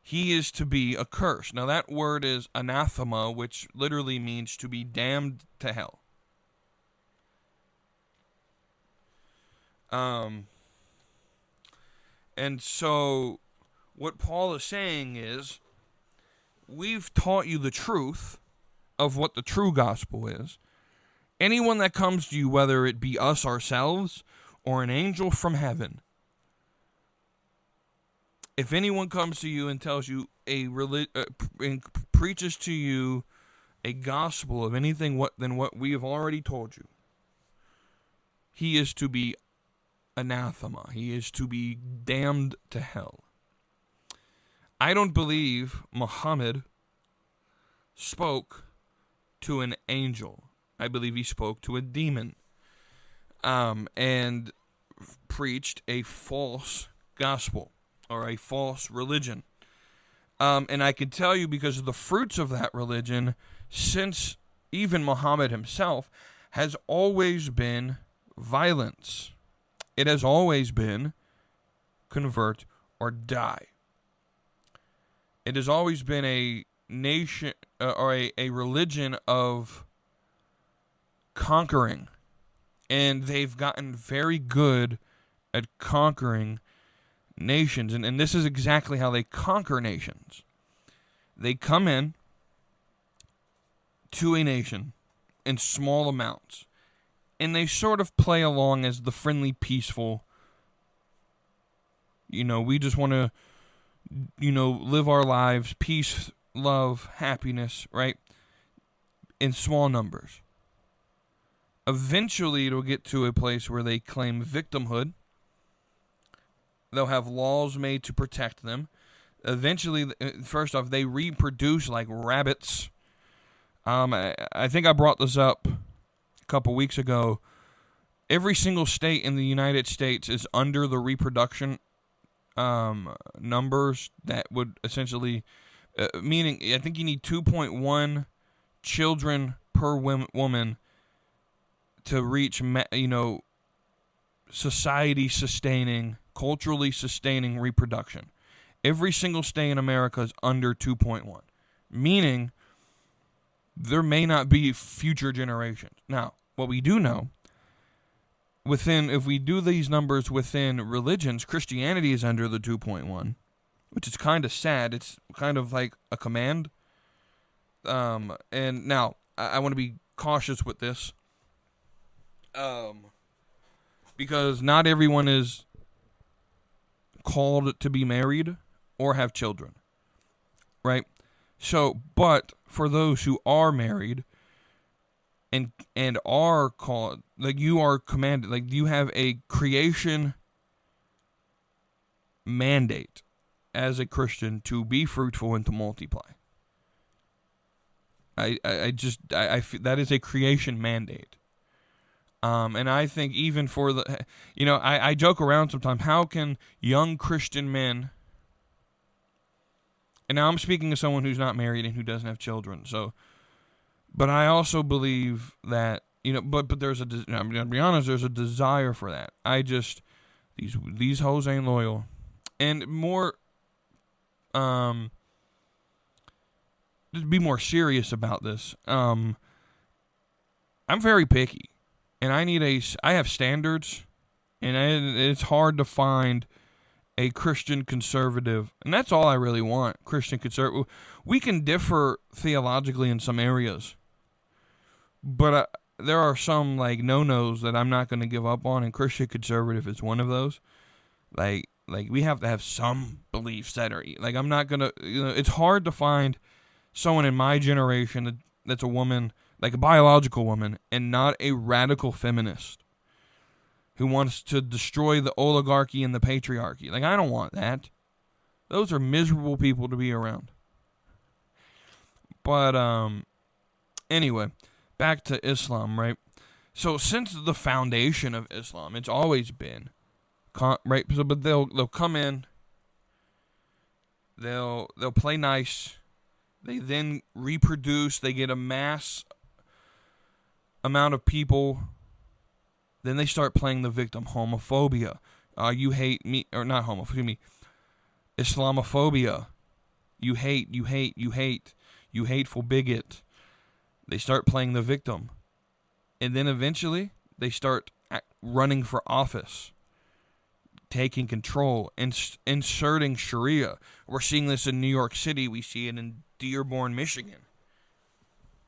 he is to be accursed. Now that word is anathema, which literally means to be damned to hell. And so what Paul is saying is, we've taught you the truth of what the true gospel is. Anyone that comes to you, whether it be us ourselves or an angel from heaven, if anyone comes to you and tells you and preaches to you a gospel of anything than what we have already told you, he is to be anathema. He is to be damned to hell. I don't believe Muhammad spoke to an angel. I believe he spoke to a demon, and preached a false gospel or a false religion. And I can tell you, because of the fruits of that religion, since even Muhammad himself, has always been violence. It has always been convert or die. It has always been a nation or a religion of conquering. And they've gotten very good at conquering nations. And this is exactly how they conquer nations. They come in to a nation in small amounts, and they sort of play along as the friendly, peaceful, we just want to, live our lives, peace, love, happiness, right? In small numbers. Eventually, it'll get to a place where they claim victimhood. They'll have laws made to protect them. Eventually, first off, they reproduce like rabbits. I think I brought this up a couple weeks ago. Every single state in the United States is under the reproduction numbers that would essentially, meaning I think you need 2.1 children per woman to reach, society-sustaining, culturally sustaining reproduction. Every single state in America is under 2.1, meaning there may not be future generations. Now, what we do know, if we do these numbers within religions, Christianity is under the 2.1, which is kind of sad. It's kind of like a command. And now, I want to be cautious with this. Because not everyone is called to be married or have children, right? So, but for those who are married and are called, like you are commanded, like you have a creation mandate as a Christian to be fruitful and to multiply. I feel that is a creation mandate. And I think even for the, I joke around sometimes, how can young Christian men, and now I'm speaking as someone who's not married and who doesn't have children, but I also believe that, but there's I'm going to be honest, there's a desire for that. These hoes ain't loyal. And more, just be more serious about this. I'm very picky. And I have standards, and it's hard to find a Christian conservative, and that's all I really want, Christian conservative. We can differ theologically in some areas, but there are some like no-nos that I'm not going to give up on, and Christian conservative is one of those. Like we have to have some beliefs that are, like I'm not going to, it's hard to find someone in my generation that's a woman, like a biological woman, and not a radical feminist who wants to destroy the oligarchy and the patriarchy. Like, I don't want that. Those are miserable people to be around. But, anyway, back to Islam, right? So, since the foundation of Islam, it's always been, right? So, but they'll come in, they'll play nice, they then reproduce, they get a mass amount of people, then they start playing the victim. Homophobia. You hate me, or not homophobia, excuse me. Islamophobia. You hate, you hateful bigot. They start playing the victim. And then eventually, they start running for office, taking control, inserting Sharia. We're seeing this in New York City. We see it in Dearborn, Michigan,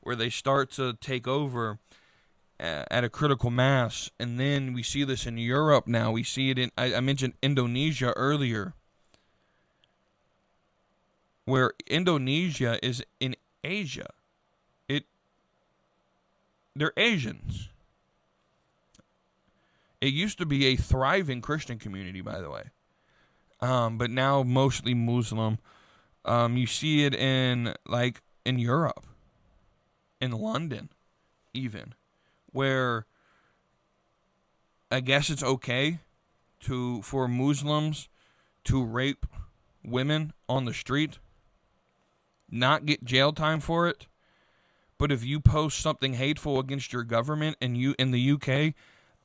where they start to take over at a critical mass. And then we see this in Europe now. We see it in, I mentioned Indonesia earlier, where Indonesia is in Asia. they're Asians. It used to be a thriving Christian community, by the way. But now mostly Muslim. You see it in Europe, in London, even, where I guess it's okay for Muslims to rape women on the street, not get jail time for it. But if you post something hateful against your government and you in the UK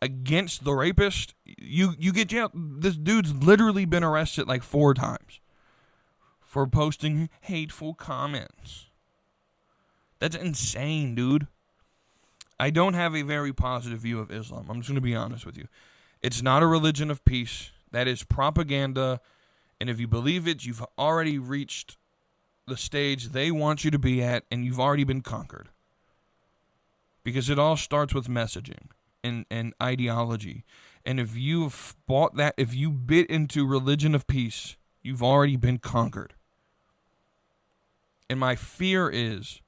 against the rapist, you get jail. This dude's literally been arrested like 4 times for posting hateful comments. That's insane, dude. I don't have a very positive view of Islam. I'm just going to be honest with you. It's not a religion of peace. That is propaganda. And if you believe it, you've already reached the stage they want you to be at, and you've already been conquered. Because it all starts with messaging and ideology. And if you've bought that, if you bit into religion of peace, you've already been conquered. And my fear is,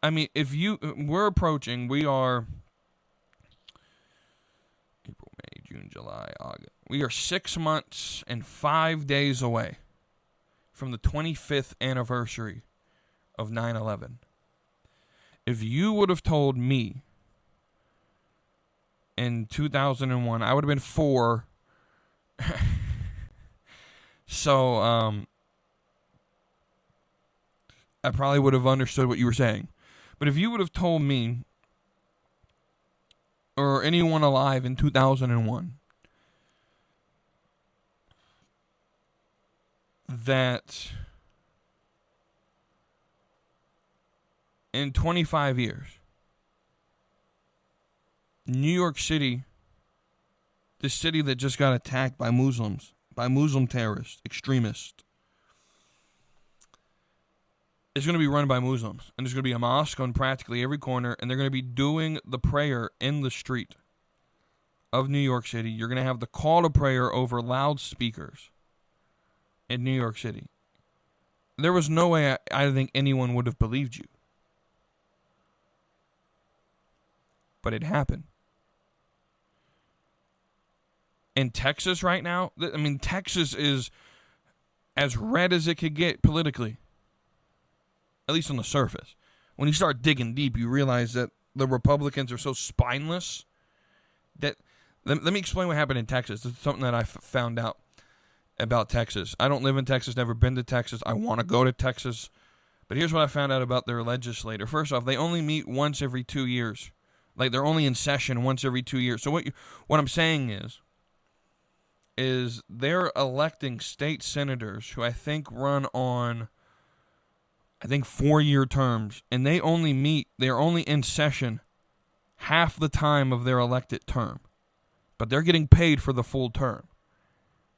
I mean, we are April, May, June, July, August. We are 6 months and 5 days away from the 25th anniversary of 9/11. If you would have told me in 2001, I would have been 4. So, I probably would have understood what you were saying. But if you would have told me, or anyone alive in 2001, that in 25 years, New York City, the city that just got attacked by Muslims, by Muslim terrorists, extremists, is going to be run by Muslims. And there's going to be a mosque on practically every corner, and they're going to be doing the prayer in the street of New York City. You're going to have the call to prayer over loudspeakers in New York City. There was no way I think anyone would have believed you. But it happened. In Texas right now, I mean, Texas is as red as it could get politically. At least on the surface. When you start digging deep, you realize that the Republicans are so spineless that... Let me explain what happened in Texas. This is something that I found out about Texas. I don't live in Texas, never been to Texas. I want to go to Texas. But here's what I found out about their legislator. First off, they only meet once every 2 years. Like, they're only in session once every 2 years. So what I'm saying is they're electing state senators who I think run on, 4-year terms. And they're only in session half the time of their elected term. But they're getting paid for the full term.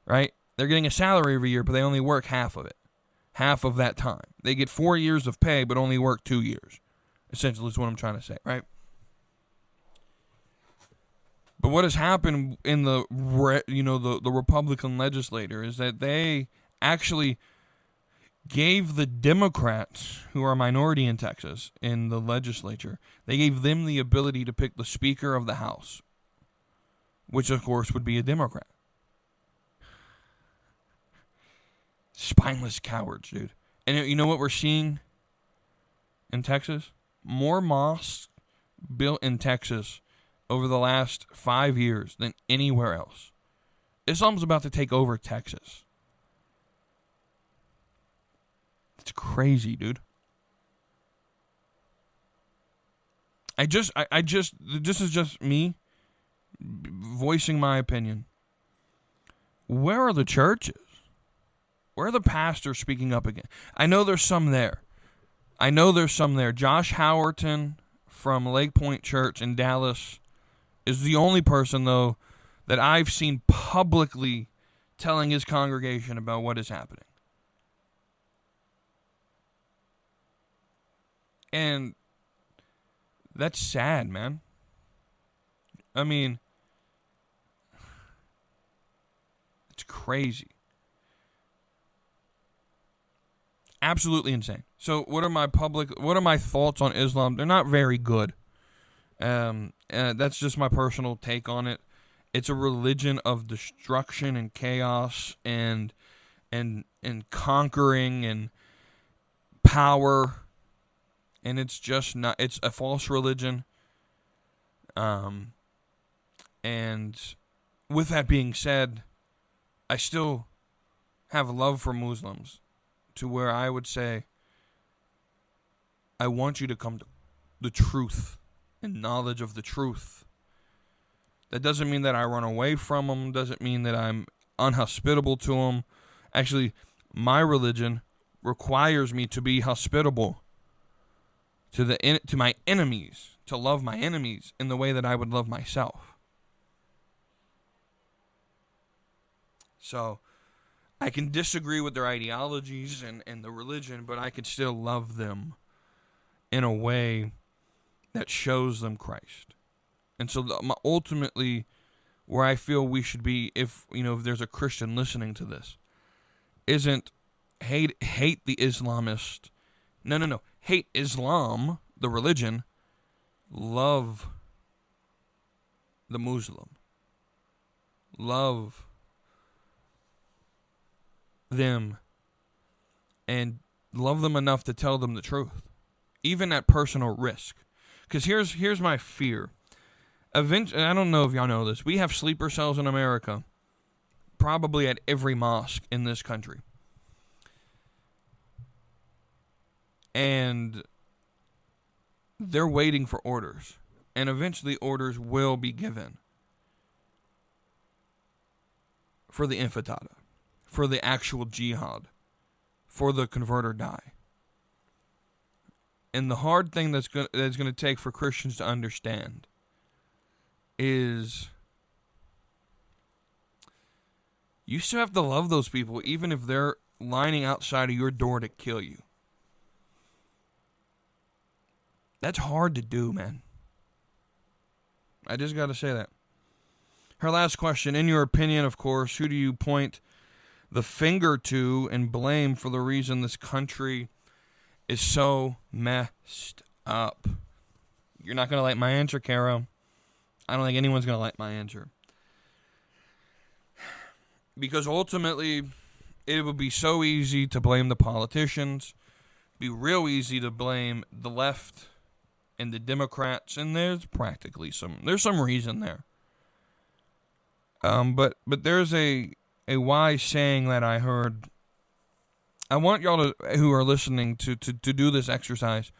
Right? They're getting a salary every year, but they only work half of it. Half of that time. They get 4 years of pay, but only work 2 years. Essentially is what I'm trying to say, right? But what has happened in the Republican legislature is that they actually gave the Democrats, who are a minority in Texas, in the legislature, they gave them the ability to pick the Speaker of the House, which of course would be a Democrat. Spineless cowards, dude. And you know what we're seeing in Texas? More mosques built in Texas over the last 5 years than anywhere else. Islam's about to take over Texas. It's crazy, dude. This is just me voicing my opinion. Where are the churches? Where are the pastors speaking up again? I know there's some there. Josh Howerton from Lake Point Church in Dallas is the only person, though, that I've seen publicly telling his congregation about what is happening. And that's sad, man. I mean, it's crazy. Absolutely insane. So what are my thoughts on Islam? They're not very good. That's just my personal take on it. It's a religion of destruction and chaos and conquering and power, and it's just not. It's a false religion. And with that being said, I still have love for Muslims to where I would say, I want you to come to the truth and knowledge of the truth. That doesn't mean that I run away from them. Doesn't mean that I'm unhospitable to them. Actually, my religion requires me to be hospitable to my enemies, to love my enemies in the way that I would love myself. So, I can disagree with their ideologies and the religion, but I can still love them in a way that shows them Christ. And so ultimately, where I feel we should be, if there's a Christian listening to this, isn't hate the Islamist. No. Hate Islam, the religion. Love the Muslim. Love them. And love them enough to tell them the truth. Even at personal risk. Because here's my fear. Eventually, I don't know if y'all know this. We have sleeper cells in America, probably at every mosque in this country. And they're waiting for orders. And eventually orders will be given for the intifada, for the actual jihad, for the convert or die. And the hard thing that's going to take for Christians to understand is you still have to love those people even if they're lining outside of your door to kill you. That's hard to do, man. I just got to say that. Her last question, in your opinion, of course, who do you point the finger to and blame for the reason this country is so messed up? You're not going to like my answer, Caro. I don't think anyone's going to like my answer. Because ultimately, it would be so easy to blame the politicians. Be real easy to blame the left and the Democrats. And there's practically some reason there. But there's a wise saying that I heard. I want y'all who are listening to do this exercise.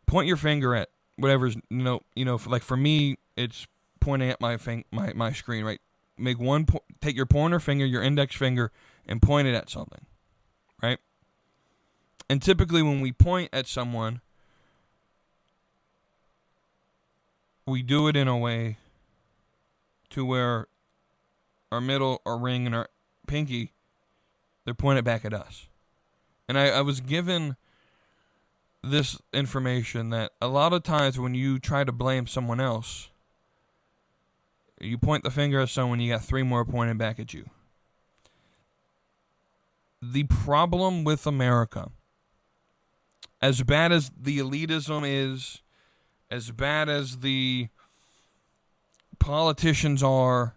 Point your finger at whatever's, like for me, it's pointing at my screen, right? Take your pointer finger, your index finger, and point it at something, right? And typically when we point at someone, we do it in a way to where our middle, our ring, and our pinky, they're pointed back at us. And I was given this information that a lot of times when you try to blame someone else, you point the finger at someone, you got three more pointed back at you. The problem with America, as bad as the elitism is, as bad as the politicians are,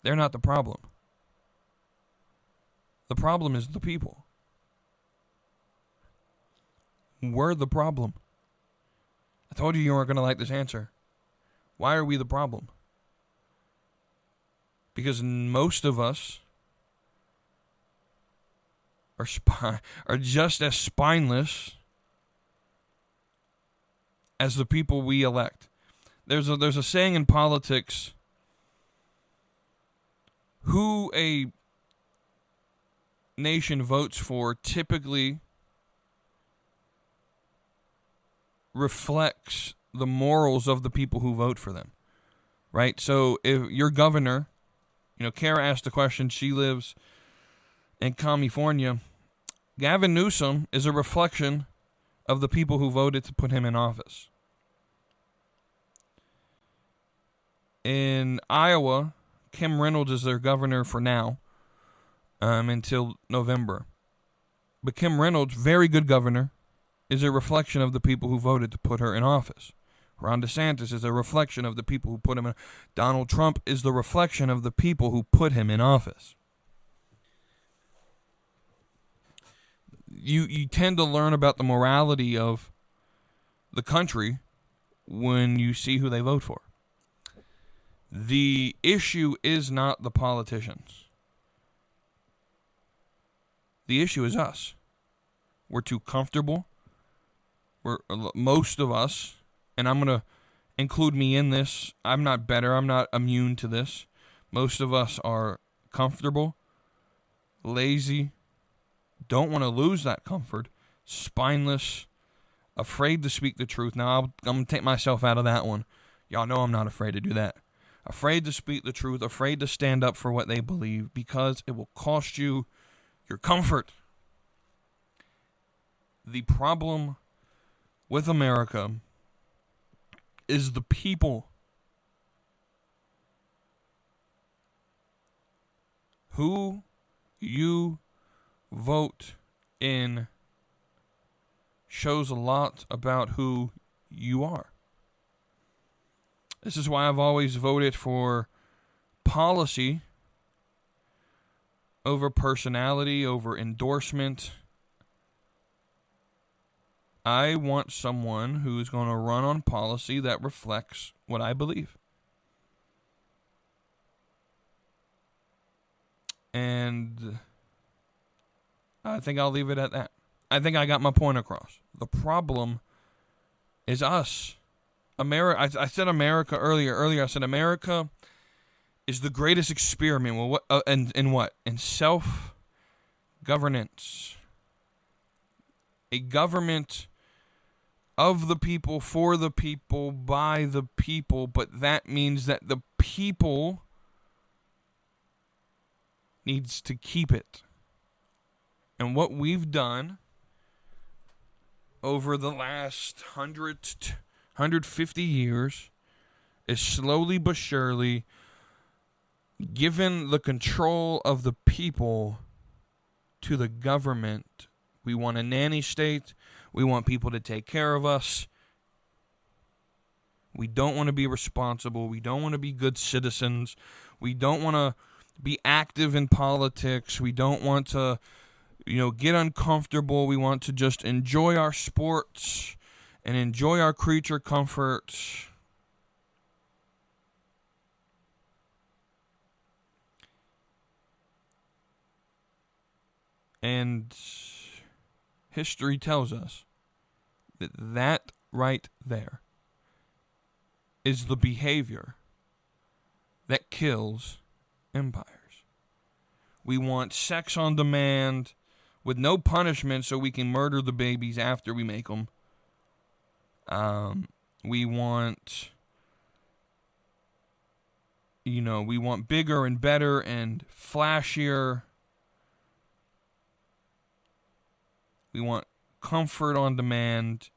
they're not the problem. The problem is the people. We're the problem. I told you weren't going to like this answer. Why are we the problem? Because most of us are just as spineless as the people we elect. There's a saying in politics, who a nation votes for typically reflects the morals of the people who vote for them, right? So if your governor, Kara asked the question, she lives in California. Gavin Newsom is a reflection of the people who voted to put him in office. In Iowa, Kim Reynolds is their governor for now, until November. But Kim Reynolds, very good governor, is a reflection of the people who voted to put her in office. Ron DeSantis is a reflection of the people who put him in. Donald Trump is the reflection of the people who put him in office. You tend to learn about the morality of the country when you see who they vote for. The issue is not the politicians. The issue is us. We're too comfortable. Most of us, and I'm going to include me in this. I'm not better. I'm not immune to this. Most of us are comfortable, lazy, don't want to lose that comfort, spineless, afraid to speak the truth. Now, I'm going to take myself out of that one. Y'all know I'm not afraid to do that. Afraid to speak the truth, afraid to stand up for what they believe because it will cost you your comfort. The problem with America is the people. Who you vote in shows a lot about who you are. This is why I've always voted for policy over personality, over endorsement. I want someone who's going to run on policy that reflects what I believe. And I think I'll leave it at that. I think I got my point across. The problem is us. America. I said America earlier. Earlier I said America is the greatest experiment. Well, in what? In self-governance. A government of the people, for the people, by the people. But that means that the people needs to keep it. And what we've done over the last 150 years is slowly but surely given the control of the people to the government. We want a nanny state. We want people to take care of us. We don't want to be responsible. We don't want to be good citizens. We don't want to be active in politics. We don't want to, get uncomfortable. We want to just enjoy our sports and enjoy our creature comforts. And history tells us that right there is the behavior that kills empires. We want sex on demand with no punishment so we can murder the babies after we make them. We want, we want bigger and better and flashier. We want comfort on demand.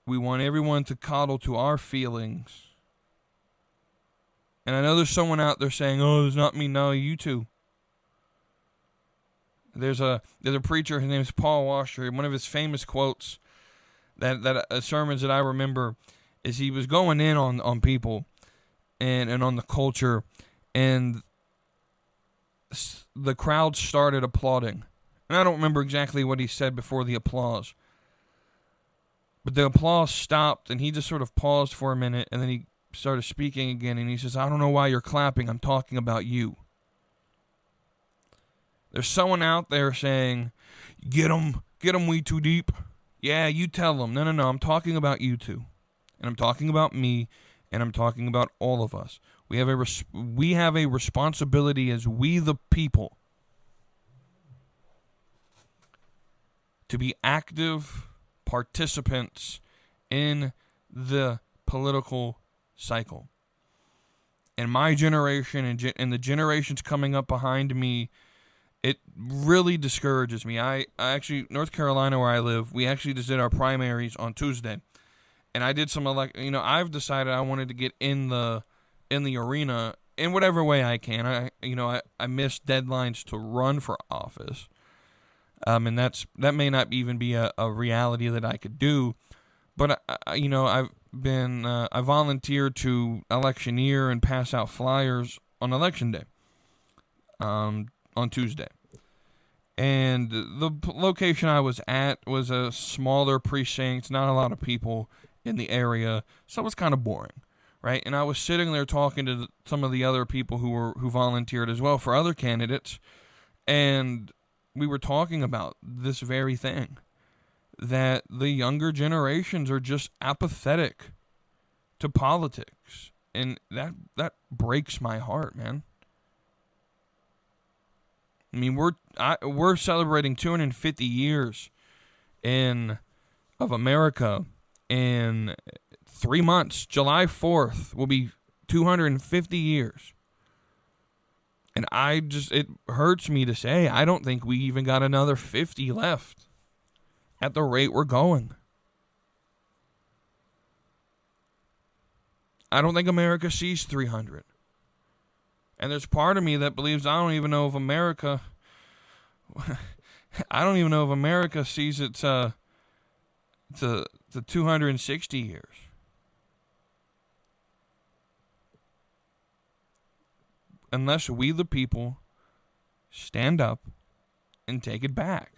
We want everyone to coddle to our feelings. And I know there's someone out there saying, "Oh, it's not me." No, you too. There's a preacher. His name is Paul Washer. One of his famous quotes that sermons that I remember is he was going in on people and on the culture, and the crowd started applauding. And I don't remember exactly what he said before the applause. But the applause stopped, and he just sort of paused for a minute, and then he started speaking again, and he says, "I don't know why you're clapping. I'm talking about you." There's someone out there saying, get them, WeTooDeep. Yeah, you tell them. No, I'm talking about you two. And I'm talking about me, and I'm talking about all of us. We have a responsibility as we the people to be active participants in the political cycle. And my generation and the generations coming up behind me, it really discourages me. I actually, North Carolina where I live, we actually just did our primaries on Tuesday. And I did some I've decided I wanted to get in the arena in whatever way I can. I missed deadlines to run for office. And that may not even be a reality that I could do. But I volunteered to electioneer and pass out flyers on election day, on Tuesday. And the location I was at was a smaller precinct, not a lot of people in the area, so it was kind of boring, right? And I was sitting there talking to some of the other people who volunteered as well for other candidates, and we were talking about this very thing, that the younger generations are just apathetic to politics, and that breaks my heart, man. I mean, we're celebrating 250 years of America in 3 months. July 4th will be 250 years. And it hurts me to say, I don't think we even got another 50 left at the rate we're going. I don't think America sees 300. And there's part of me that believes I don't even know if America sees its to 260 years. Unless we the people stand up and take it back.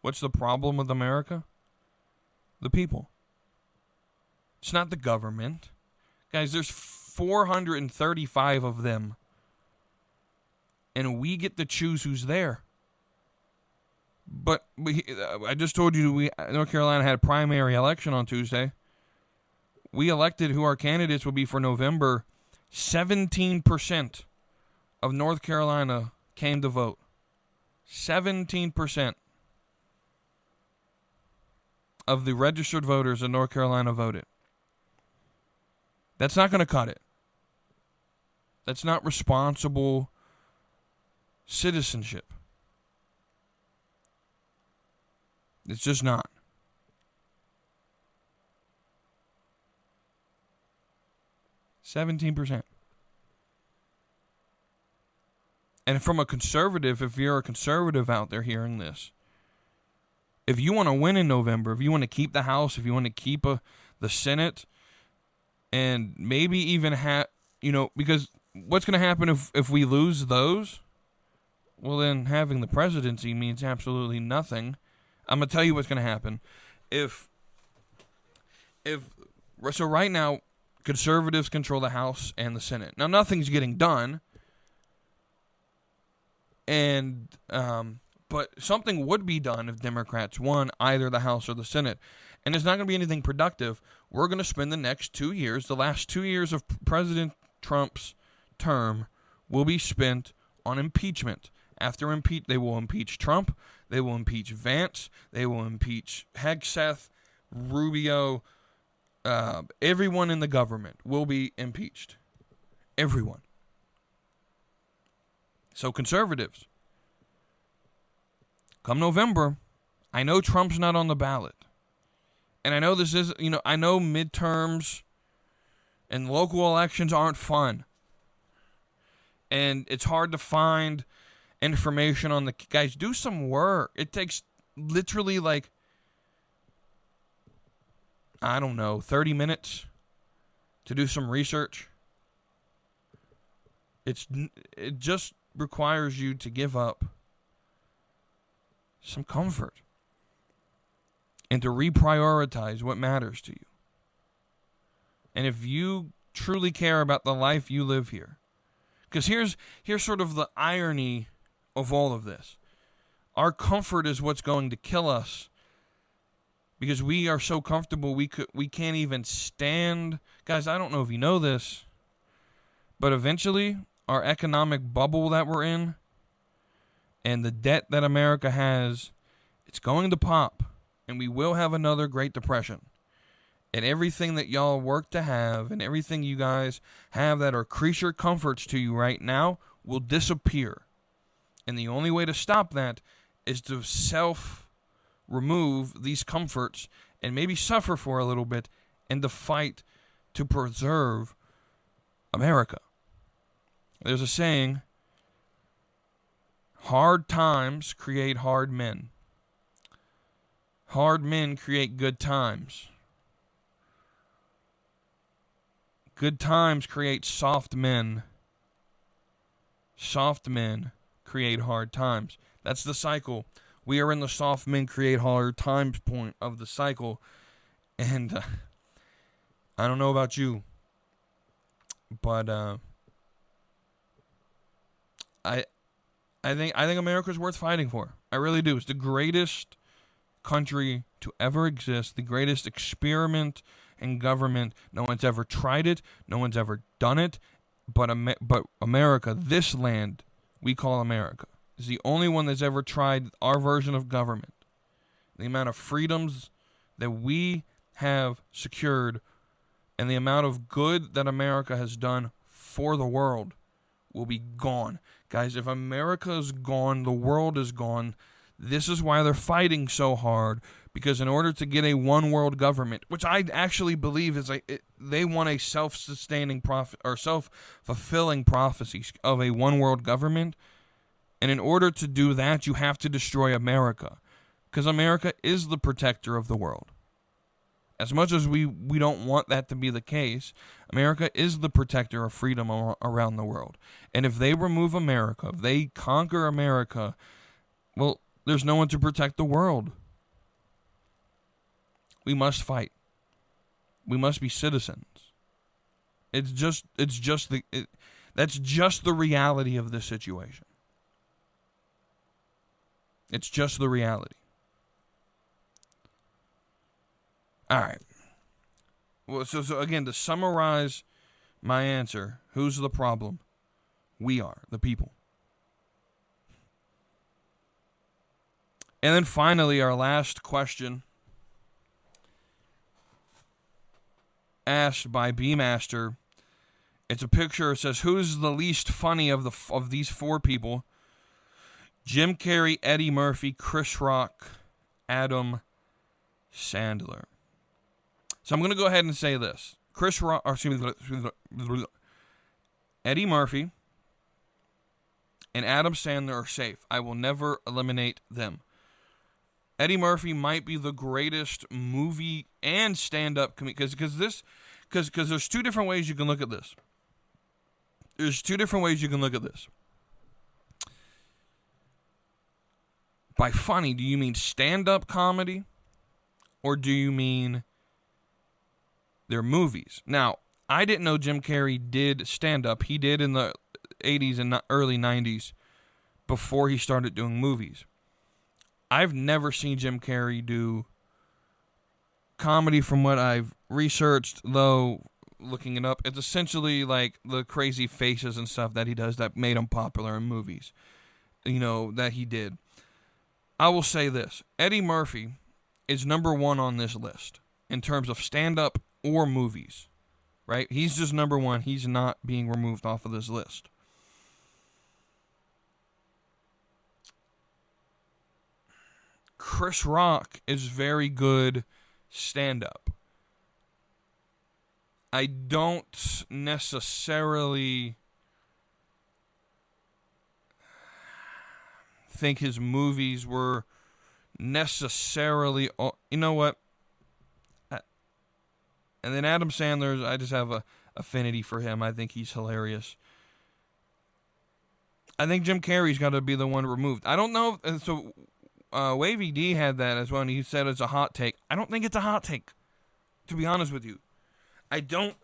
What's the problem with America? The people. It's not the government. Guys, there's 435 of them. And we get to choose who's there. But I just told you North Carolina had a primary election on Tuesday. We elected who our candidates would be for November. 17% of North Carolina came to vote. 17% of the registered voters in North Carolina voted. That's not going to cut it. That's not responsible citizenship. It's just not. %17. And from a conservative, if you're a conservative out there hearing this, if you want to win in November, if you want to keep the House, if you want to keep the Senate, and maybe even because what's going to happen if we lose those? Well, then having the presidency means absolutely nothing. I'm going to tell you what's going to happen. So right now, conservatives control the House and the Senate. Now, nothing's getting done, but something would be done if Democrats won either the House or the Senate. And it's not going to be anything productive. We're going to spend the next 2 years, the last 2 years of President Trump's term, will be spent on impeachment. After they will impeach Trump, they will impeach Vance, they will impeach Hegseth, Rubio, everyone in the government will be impeached. Everyone. So conservatives, come November, I know Trump's not on the ballot. And I know I know midterms and local elections aren't fun. And it's hard to find information on guys, do some work. It takes literally 30 minutes to do some research. It just requires you to give up some comfort and to reprioritize what matters to you. And if you truly care about the life you live here, because here's sort of the irony of all of this. Our comfort is what's going to kill us, because we are so comfortable we can't even stand. Guys, I don't know if you know this, but eventually our economic bubble that we're in and the debt that America has, it's going to pop, and we will have another Great Depression. And everything that y'all work to have and everything you guys have that are creature comforts to you right now will disappear. And the only way to stop that is to remove these comforts and maybe suffer for a little bit and to fight to preserve America. There's a saying, Hard times create hard men. Hard men create good times. Good times create soft men. Soft men create hard times. That's the cycle. We are in the soft men create hard times point of the cycle. And I don't know about you, but I think America's worth fighting for. I really do. It's the greatest country to ever exist, the greatest experiment in government. No one's ever tried it. No one's ever done it. But America, this land we call America, is the only one that's ever tried our version of government. The amount of freedoms that we have secured and the amount of good that America has done for the world will be gone. Guys, if America is gone, the world is gone. This is why they're fighting so hard, because in order to get a one-world government, which I actually believe is they want a self-sustaining or self-fulfilling prophecy of a one-world government, and in order to do that, you have to destroy America, because America is the protector of the world. As much as we don't want that to be the case, America is the protector of freedom around the world. And if they remove America, if they conquer America, well, there's no one to protect the world. We must fight. We must be citizens. That's just the reality of this situation. It's just the reality. All right. Well, so again, to summarize my answer, who's the problem? We are, the people. And then finally, our last question, asked by B-Master. It's a picture. It says, who's the least funny of these four people? Jim Carrey, Eddie Murphy, Chris Rock, Adam Sandler. So I'm going to go ahead and say this. Eddie Murphy and Adam Sandler are safe. I will never eliminate them. Eddie Murphy might be the greatest movie and stand-up comedian, because there's two different ways you can look at this. By funny, do you mean stand-up comedy, or do you mean their movies? Now, I didn't know Jim Carrey did stand-up. He did in the 80s and early 90s before he started doing movies. I've never seen Jim Carrey do comedy from what I've researched, though, looking it up. It's essentially like the crazy faces and stuff that he does that made him popular in movies, that he did. I will say this. Eddie Murphy is number one on this list in terms of stand-up or movies, right? He's just number one. He's not being removed off of this list. Chris Rock is very good stand-up. I don't necessarily think his movies were necessarily... You know what? And then Adam Sandler, I just have a affinity for him. I think he's hilarious. I think Jim Carrey's got to be the one removed. I don't know. So Wavy D had that as well, and he said it's a hot take. I don't think it's a hot take, to be honest with you. I don't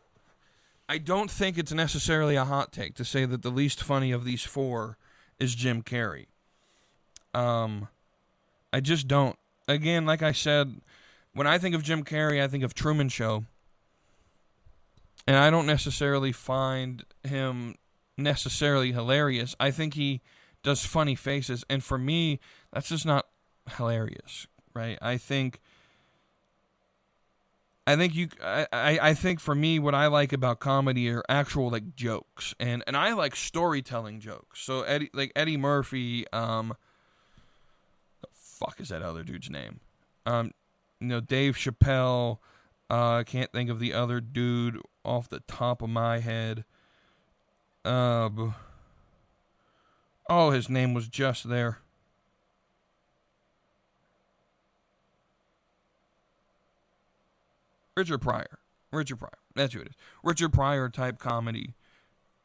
think it's necessarily a hot take to say that the least funny of these four is Jim Carrey. I just don't. Again, like I said, when I think of Jim Carrey, I think of Truman Show. And I don't necessarily find him necessarily hilarious. I think he does funny faces, and for me, that's just not hilarious, right? I think for me, what I like about comedy are actual like jokes, and I like storytelling jokes. So Eddie Murphy, the fuck is that other dude's name? Dave Chappelle. I can't think of the other dude off the top of my head. Oh, his name was just there. Richard Pryor. That's who it is. Richard Pryor type comedy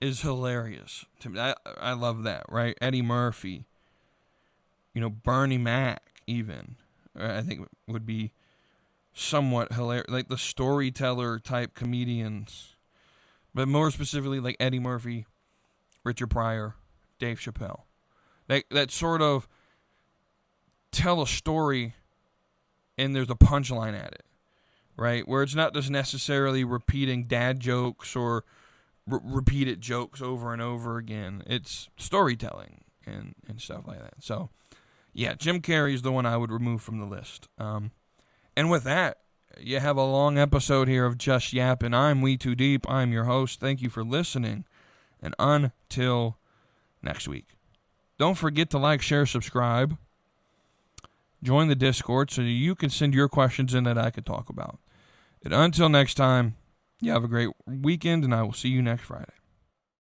is hilarious. To me, I love that, right? Eddie Murphy. Bernie Mac, even. I think would be somewhat hilarious. Like the storyteller type comedians. But more specifically, like Eddie Murphy, Richard Pryor, Dave Chappelle. That sort of tell a story and there's a punchline at it, right? Where it's not just necessarily repeating dad jokes or repeated jokes over and over again. It's storytelling and stuff like that. So, yeah, Jim Carrey is the one I would remove from the list. And with that, you have a long episode here of Just Yappin'. I'm WeTooDeep. I'm your host. Thank you for listening. And until next week, don't forget to like, share, subscribe. Join the Discord so you can send your questions in that I could talk about. And until next time, you have a great weekend, and I will see you next Friday.